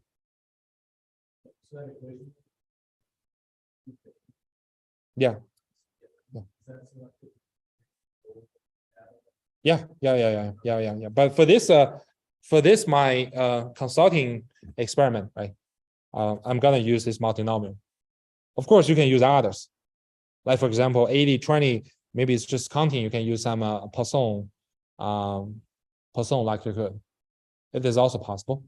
Yeah. Yeah. But for this my consulting experiment, right? I'm gonna use this multinomial. Of course, you can use others. Like for example, 80-20, maybe it's just counting. You can use some Poisson likelihood. It is also possible.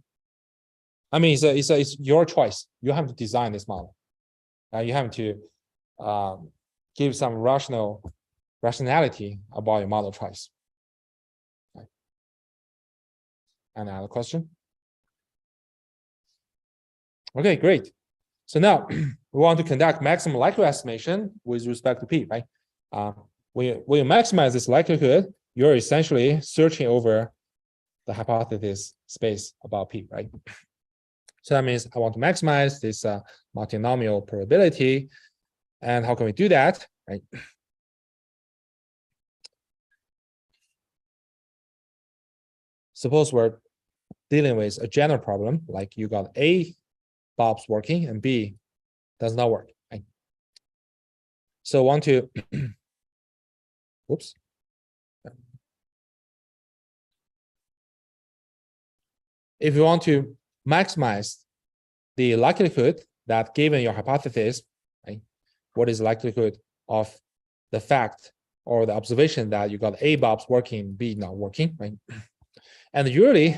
I mean, it's your choice. You have to design this model. You have to give some rationality about your model choice. Okay. Any other question? Okay, great. So now we want to conduct maximum likelihood estimation with respect to p, right? When you maximize this likelihood, you're essentially searching over the hypothesis space about p, right? So that means I want to maximize this multinomial probability. And how can we do that, right? Suppose we're dealing with a general problem, like you got A Bob's working and B does not work, right? So want to, oops. If you want to maximize the likelihood that given your hypothesis, right, what is the likelihood of the fact or the observation that you got A Bob's working, B not working, right? And usually,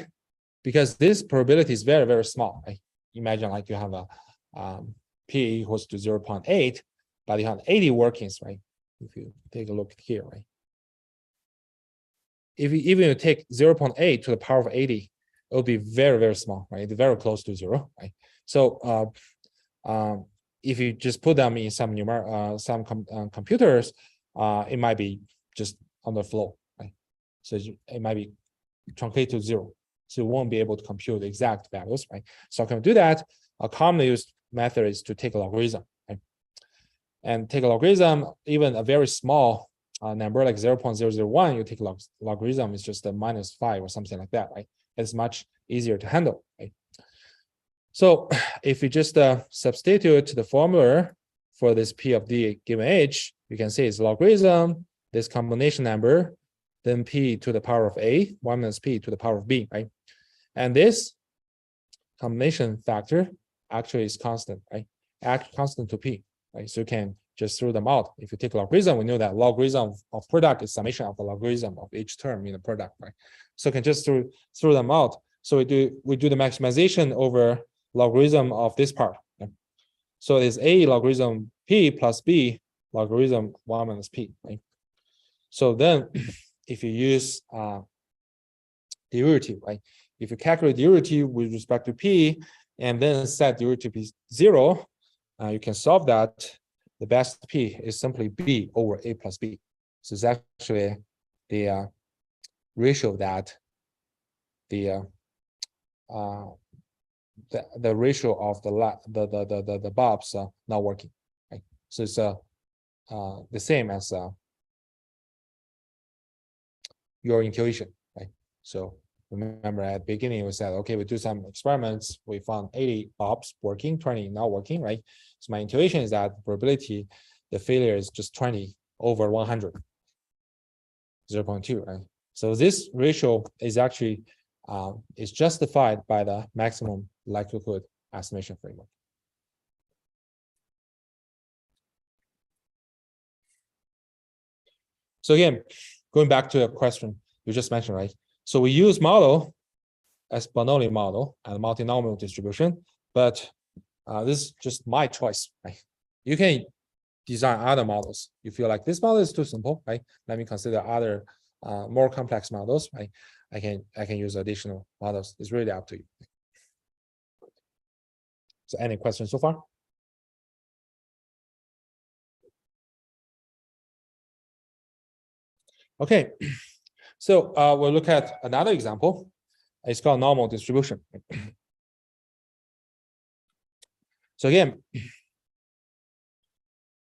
because this probability is very, very small, right? Imagine like you have a P equals to 0.8, but you have 80 workings, right? If you take a look here, right? If you even take 0.8 to the power of 80, it will be very, very small, right? Very close to 0, right? So if you just put them in some computers, it might be just on the flow, right? So it might be truncated to 0. So you won't be able to compute the exact values, right? So can we do that? A commonly used method is to take a logarithm, right? and take a logarithm, even a very small number like 0.001, you take logarithm is just a -5 or something like that, right? It's much easier to handle, right? So if we just substitute the formula for this P of D given H, you can see it's logarithm, this combination number, then P to the power of A, 1 minus P to the power of B, right? And this combination factor actually is constant, right? Constant to P, right? So you can just throw them out. If you take logarithm, we know that logarithm of product is summation of the logarithm of each term in the product, right? So you can just throw them out. So we do the maximization over logarithm of this part. Okay? So it's A logarithm P plus B logarithm 1 minus P, right? So then if you use derivative, right? If you calculate derivative with respect to P and then set derivative is 0, you can solve that. The best P is simply B over A plus B. So it's actually the ratio that the ratio of the bulbs not working, right? So it's the same as your intuition, right? So remember at the beginning we said, okay, we do some experiments, we found 80 bulbs working, 20 not working, right? So my intuition is that the probability the failure is just 20 over 100, 0.2, right? So this ratio is actually is justified by the maximum likelihood estimation framework. So again, going back to a question you just mentioned, right? So we use model as Bernoulli model and multinomial distribution, but this is just my choice, right? You can design other models. You feel like this model is too simple, right? Let me consider other more complex models, right? I can use additional models. It's really up to you. So any questions so far? Okay, so we'll look at another example. It's called normal distribution. So again,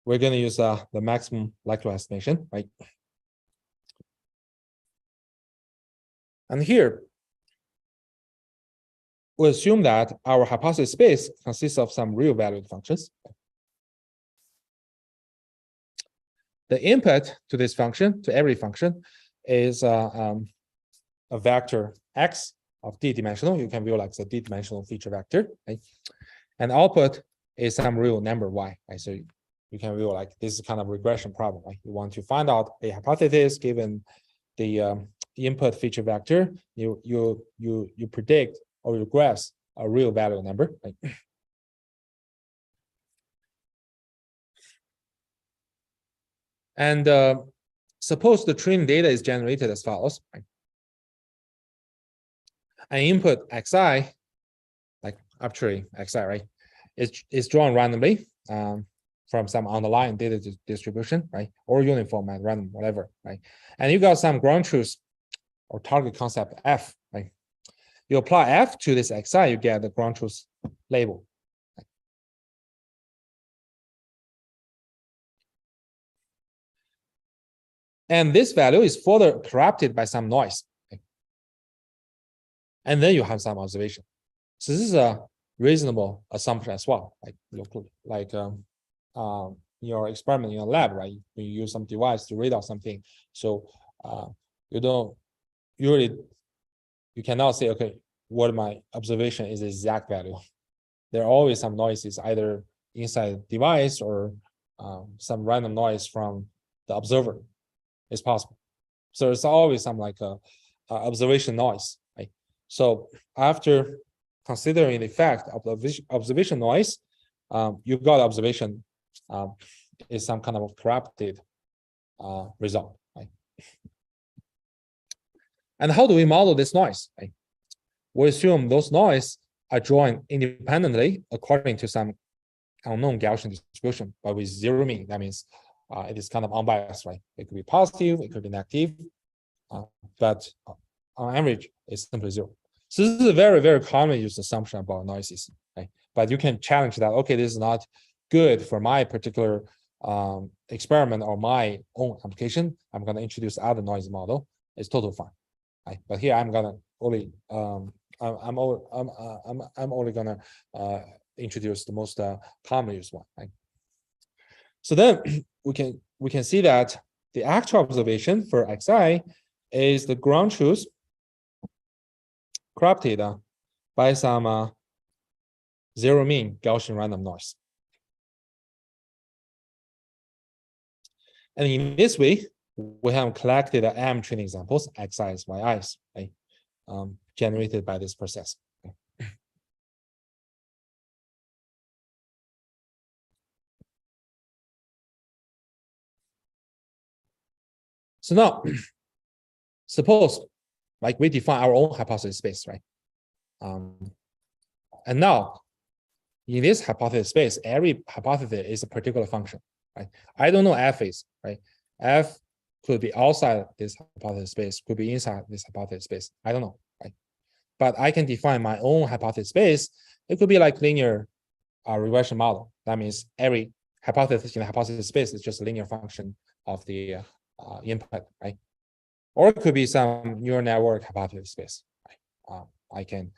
we're going to use the maximum likelihood estimation, right? And here, we assume that our hypothesis space consists of some real valued functions. The input to this function, to every function, is a vector x of d-dimensional. You can view like the d-dimensional feature vector, right? And output is some real number y, right? So you can view like this is kind of regression problem, right? You want to find out a hypothesis given the input feature vector. You predict or regress a real value number, right? And suppose the training data is generated as follows, right? An input xi, like arbitrary xi, right, is drawn randomly from some underlying data distribution, right, or uniform at random, whatever, right? And you got some ground truth or target concept f, right? You apply f to this xi, you get the ground truth label. Right? And this value is further corrupted by some noise. Right? And then you have some observation. So this is a reasonable assumption as well. Like your experiment in your lab, right? When you use some device to read out something, so you cannot say, okay, what my observation is the exact value. There are always some noises either inside the device or some random noise from the observer. It's possible. So it's always some like a observation noise, right? So after considering the effect of the observation noise, you got observation is some kind of corrupted result, right? And how do we model this noise? Right? We assume those noise are drawn independently according to some unknown Gaussian distribution, but with zero mean. That means it is kind of unbiased, right? It could be positive, it could be negative, but on average, it's simply zero. So this is a very, very commonly used assumption about noises, right? But you can challenge that. Okay, this is not good for my particular experiment or my own application, I'm going to introduce other noise model. It's totally fine. Right? But here I'm going to only I'm only going to introduce the most commonly used one. Right? So then we can see that the actual observation for xi is the ground truth corrupted by some zero mean Gaussian random noise. And in this way, we have collected M training examples, xi's, yi's, right? Generated by this process. Okay. So now, suppose like we define our own hypothesis space, right? And now, in this hypothesis space, every hypothesis is a particular function, right? I don't know f is, right? F could be outside this hypothesis space, could be inside this hypothesis space. I don't know, right? But I can define my own hypothesis space. It could be like linear regression model. That means every hypothesis in the hypothesis space is just a linear function of the input, right? Or it could be some neural network hypothesis space. Right? I can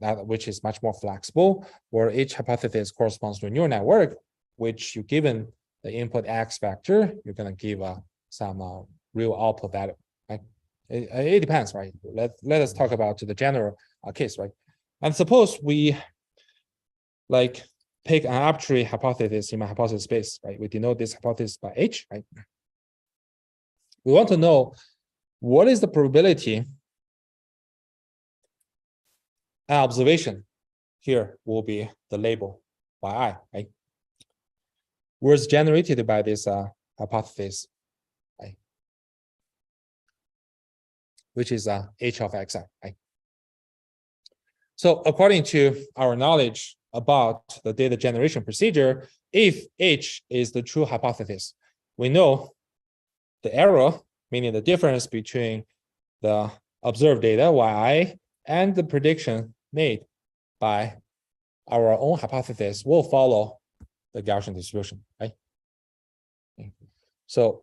that which is much more flexible, where each hypothesis corresponds to a neural network, which you given the input x vector, you're going to give some real output value. Right? It depends, right? Let us talk about the general case, right? And suppose we like pick an arbitrary hypothesis in my hypothesis space, right? We denote this hypothesis by h, right? We want to know what is the probability an observation here will be the label yi, right? Was generated by this hypothesis, right? Which is h of xi, right? So according to our knowledge about the data generation procedure, if h is the true hypothesis, we know the error, meaning the difference between the observed data yi and the prediction made by our own hypothesis will follow the Gaussian distribution, right? So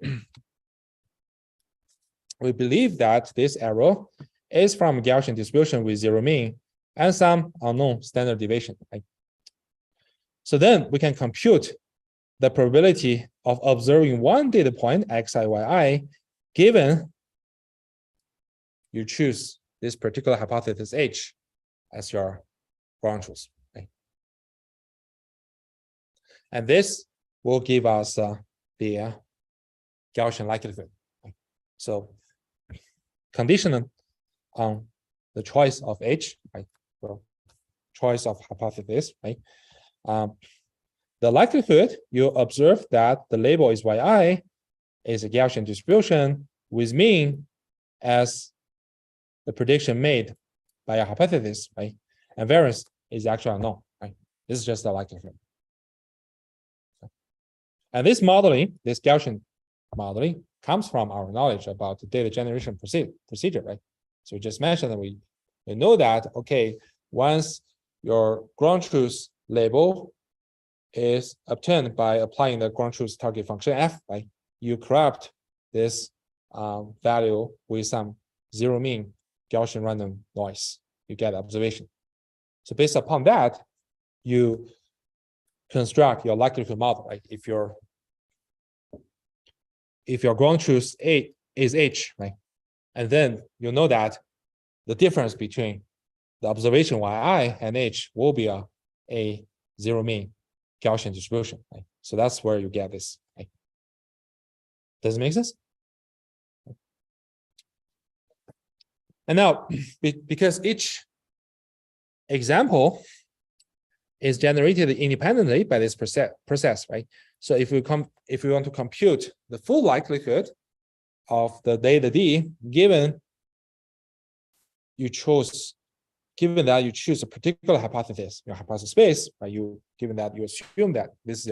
we believe that this error is from Gaussian distribution with zero mean and some unknown standard deviation, right? So then we can compute the probability of observing one data point, xi, yi, given you choose this particular hypothesis h as your ground truth, right? And this will give us the Gaussian likelihood. Right? So conditional on the choice of h, right? Well, choice of hypothesis, right? The likelihood you observe that the label is yi is a Gaussian distribution with mean as the prediction made by a hypothesis, right? And variance is actually unknown, right? This is just the likelihood. And this modeling, this Gaussian modeling, comes from our knowledge about the data generation procedure, right? So we just mentioned that we know that, okay, once your ground truth label is obtained by applying the ground truth target function f, right? You corrupt this value with some zero mean Gaussian random noise. You get observation. So based upon that, you construct your likelihood model, right? If your ground truth A is h, right? And then you know that the difference between the observation yi and h will be a zero mean Gaussian distribution, right? So that's where you get this, right? Does it make sense? And now, because each example is generated independently by this process, right? So if we want to compute the full likelihood of the data D, given that you choose a particular hypothesis, your hypothesis space, right? Given that you assume that this is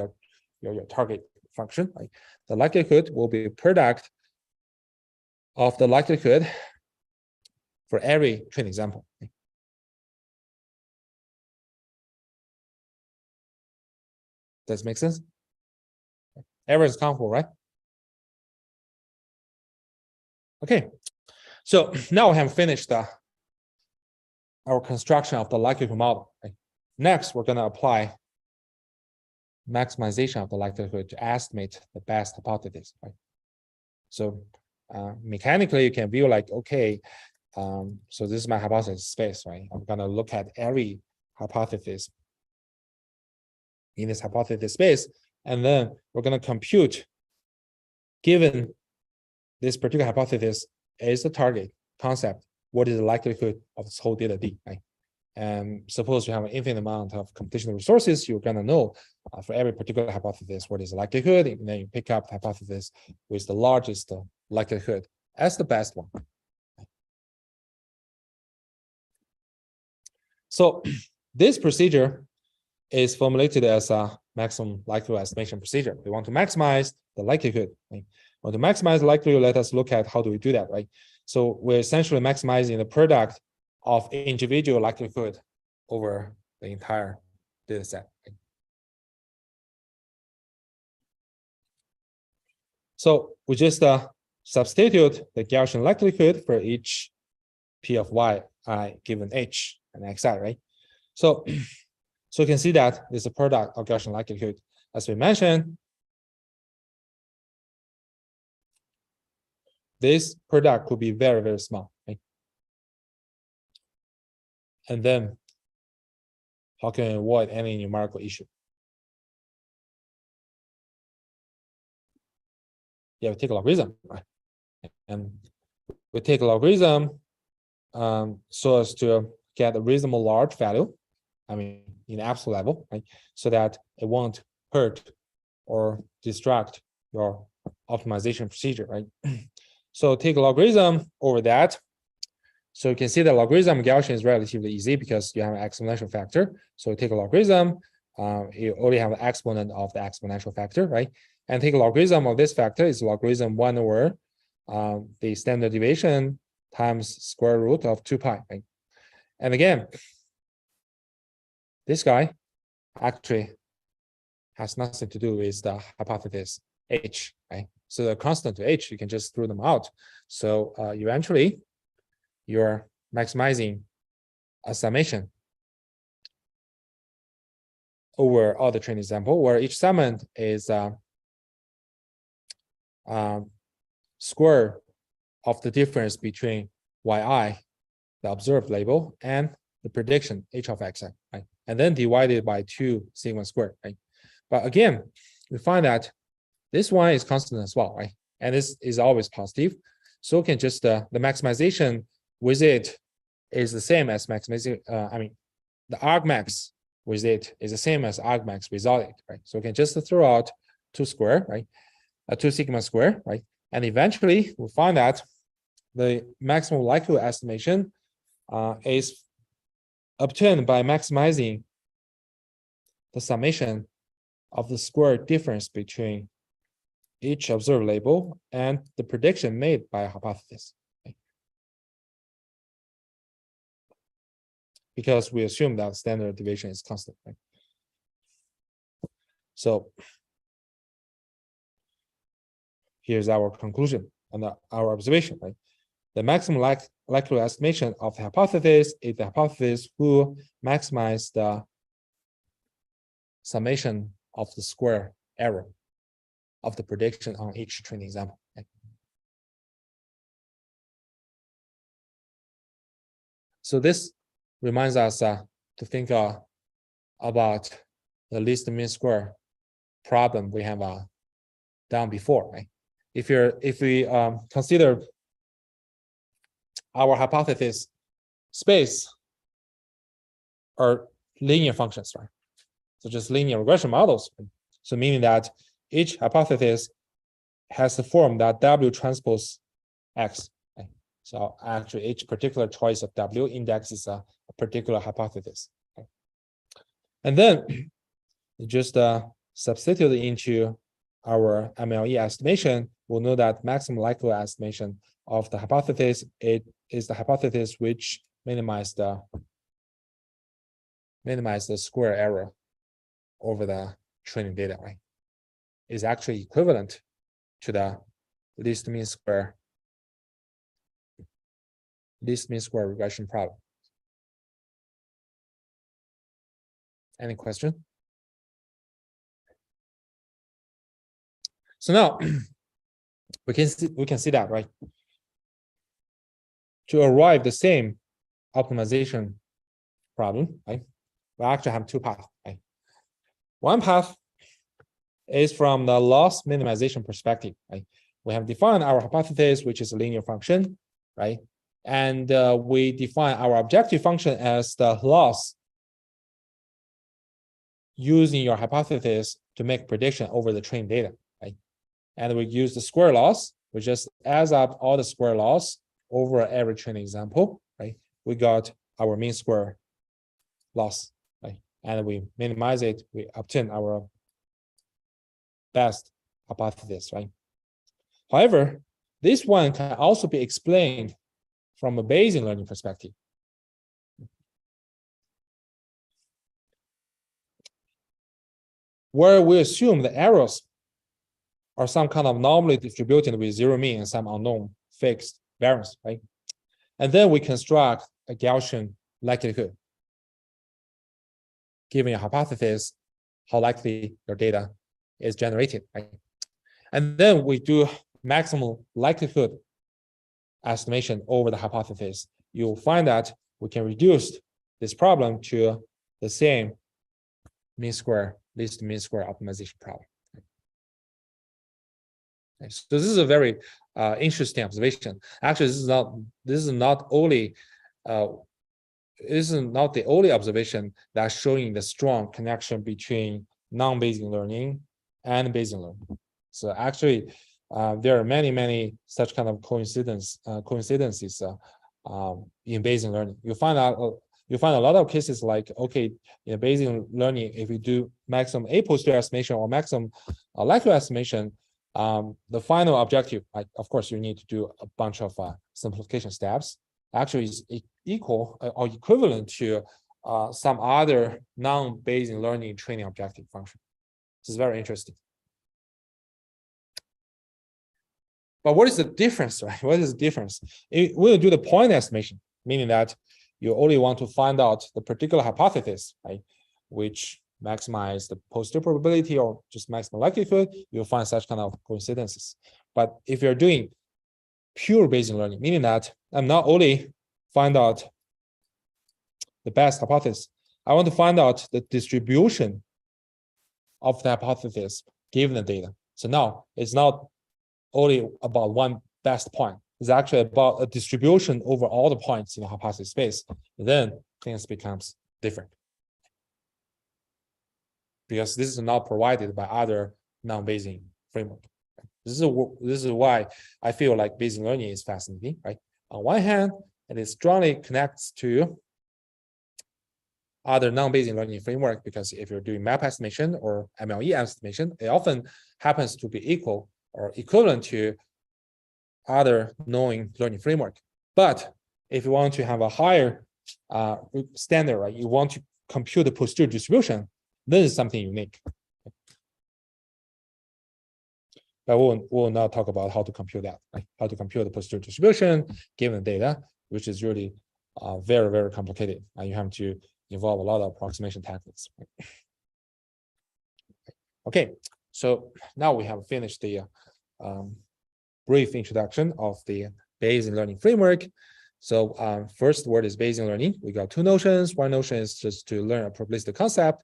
your target function, right? The likelihood will be a product of the likelihood for every training example. Right? Does it make sense? Error is countable, right? Okay, so now we have finished our construction of the likelihood model. Right? Next, we're going to apply maximization of the likelihood to estimate the best hypothesis. Right? So mechanically, you can view like, okay, so this is my hypothesis space, right? I'm going to look at every hypothesis in this hypothesis space, and then we're going to compute, given this particular hypothesis is the target concept, what is the likelihood of this whole data D, right? And suppose you have an infinite amount of computational resources, you're going to know for every particular hypothesis what is the likelihood, and then you pick up the hypothesis with the largest likelihood as the best one. So this procedure is formulated as a maximum likelihood estimation procedure. We want to maximize the likelihood. Right? Want to maximize the likelihood, let us look at how do we do that, right? So we're essentially maximizing the product of individual likelihood over the entire data set. Right? So we just substitute the Gaussian likelihood for each P of y I given h and xi, right? So you can see that this is a product of Gaussian likelihood. As we mentioned, this product could be very, very small. Right? And then how can we avoid any numerical issue? Yeah, we take a logarithm, right? And we take a logarithm so as to get a reasonable large value, I mean, in absolute level, right? So that it won't hurt or distract your optimization procedure, right? So take a logarithm over that. So you can see the logarithm Gaussian is relatively easy because you have an exponential factor. So take a logarithm, you only have an exponent of the exponential factor, right? And take a logarithm of this factor is logarithm 1 over the standard deviation times square root of 2 pi, right? And again, this guy actually has nothing to do with the hypothesis h, right? So the constant to h, you can just throw them out. So eventually, you're maximizing a summation over all the training sample, where each summand is square of the difference between yi, the observed label, and the prediction h of xi, right? And then divided by 2 sigma squared, right? But again, we find that this one is constant as well, right? And this is always positive. So we can just, the maximization with it is the same as maximizing, the argmax with it is the same as argmax without it, right? So we can just throw out 2 square, right? 2 sigma square, right? And eventually we'll find that the maximum likelihood estimation is obtained by maximizing the summation of the square difference between each observed label and the prediction made by a hypothesis. Okay? Because we assume that standard deviation is constant. Right? So here's our conclusion and our observation. Right? The maximum likelihood estimation of the hypothesis is the hypothesis who maximize the summation of the square error of the prediction on each training example. Okay. So this reminds us to think about the least mean square problem we have done before. Right? If we consider our hypothesis space are linear functions, right? So just linear regression models. So meaning that each hypothesis has the form that W transpose X. Okay? So actually each particular choice of W indexes a particular hypothesis. Okay? And then just substitute into our MLE estimation, we'll know that maximum likelihood estimation of the hypothesis, it is the hypothesis which minimize the square error over the training data, right? is actually equivalent to the least mean square regression problem. Any question? So now we can see that, right? To arrive the same optimization problem, right? We actually have two paths, right? One path is from the loss minimization perspective, right? We have defined our hypothesis, which is a linear function, right? And we define our objective function as the loss using your hypothesis to make prediction over the trained data, right? And we use the square loss, which just adds up all the square loss over every training example, right? We got our mean square loss, right? And we minimize it, we obtain our best hypothesis, right? However, this one can also be explained from a Bayesian learning perspective. Where we assume the errors are some kind of normally distributed with zero mean and some unknown fixed variance, right? And then we construct a Gaussian likelihood, giving a hypothesis how likely your data is generated, right? And then we do maximum likelihood estimation over the hypothesis. You'll find that we can reduce this problem to the same mean square, least mean square optimization problem. Okay. So this is a very interesting observation. Actually, this is not the only observation that's showing the strong connection between non-Bayesian learning and Bayesian learning. So actually, there are many such kind of coincidences in Bayesian learning. You find a lot of cases like, okay, in Bayesian learning, if you do maximum a posterior estimation or maximum likelihood estimation, the final objective, like, of course, you need to do a bunch of simplification steps, actually is equal or equivalent to some other non-Bayesian learning training objective function. This is very interesting. But what is the difference, right? What is the difference? We'll do the point estimation, meaning that you only want to find out the particular hypothesis, right, which maximize the posterior probability or just maximum likelihood, you'll find such kind of coincidences. But if you're doing pure Bayesian learning, meaning that I'm not only find out the best hypothesis, I want to find out the distribution of the hypothesis given the data. So now it's not only about one best point. It's actually about a distribution over all the points in the hypothesis space. And then things becomes different, because this is not provided by other non-Bayesian framework. This is why I feel like Bayesian learning is fascinating, right? On one hand, it strongly connects to other non-Bayesian learning framework, because if you're doing map estimation or MLE estimation, it often happens to be equal or equivalent to other known learning framework. But if you want to have a higher standard, right, you want to compute the posterior distribution, this is something unique. But we'll not talk about how to compute that, right? How to compute the posterior distribution given the data, which is really very complicated, and you have to involve a lot of approximation techniques. Right? Okay, so now we have finished the brief introduction of the Bayesian learning framework. So first word is Bayesian learning. We got two notions. One notion is just to learn a probabilistic concept,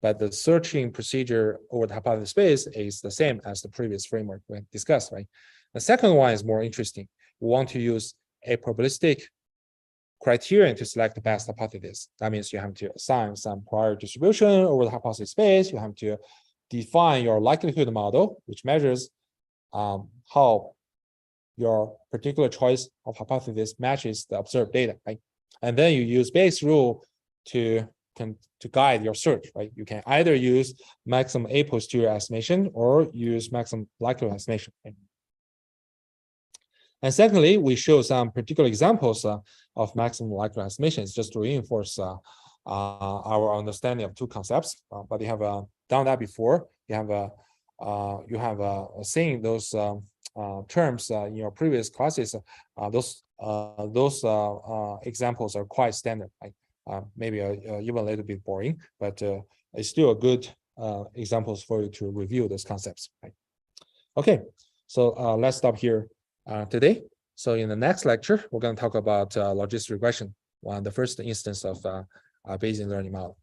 but the searching procedure over the hypothesis space is the same as the previous framework we discussed, right? The second one is more interesting. We want to use a probabilistic criterion to select the best hypothesis. That means you have to assign some prior distribution over the hypothesis space. You have to define your likelihood model, which measures how your particular choice of hypothesis matches the observed data, right? And then you use Bayes' rule to guide your search, right? You can either use maximum a posterior estimation or use maximum likelihood estimation. Right? And secondly, we show some particular examples of maximum likelihood estimations just to reinforce our understanding of two concepts, but you have done that before. You have seen those terms in your previous classes. Those examples are quite standard, right? Maybe even a little bit boring, but it's still a good examples for you to review those concepts, right? Okay, so let's stop here today. So in the next lecture, we're going to talk about logistic regression, the first instance of Bayesian learning model.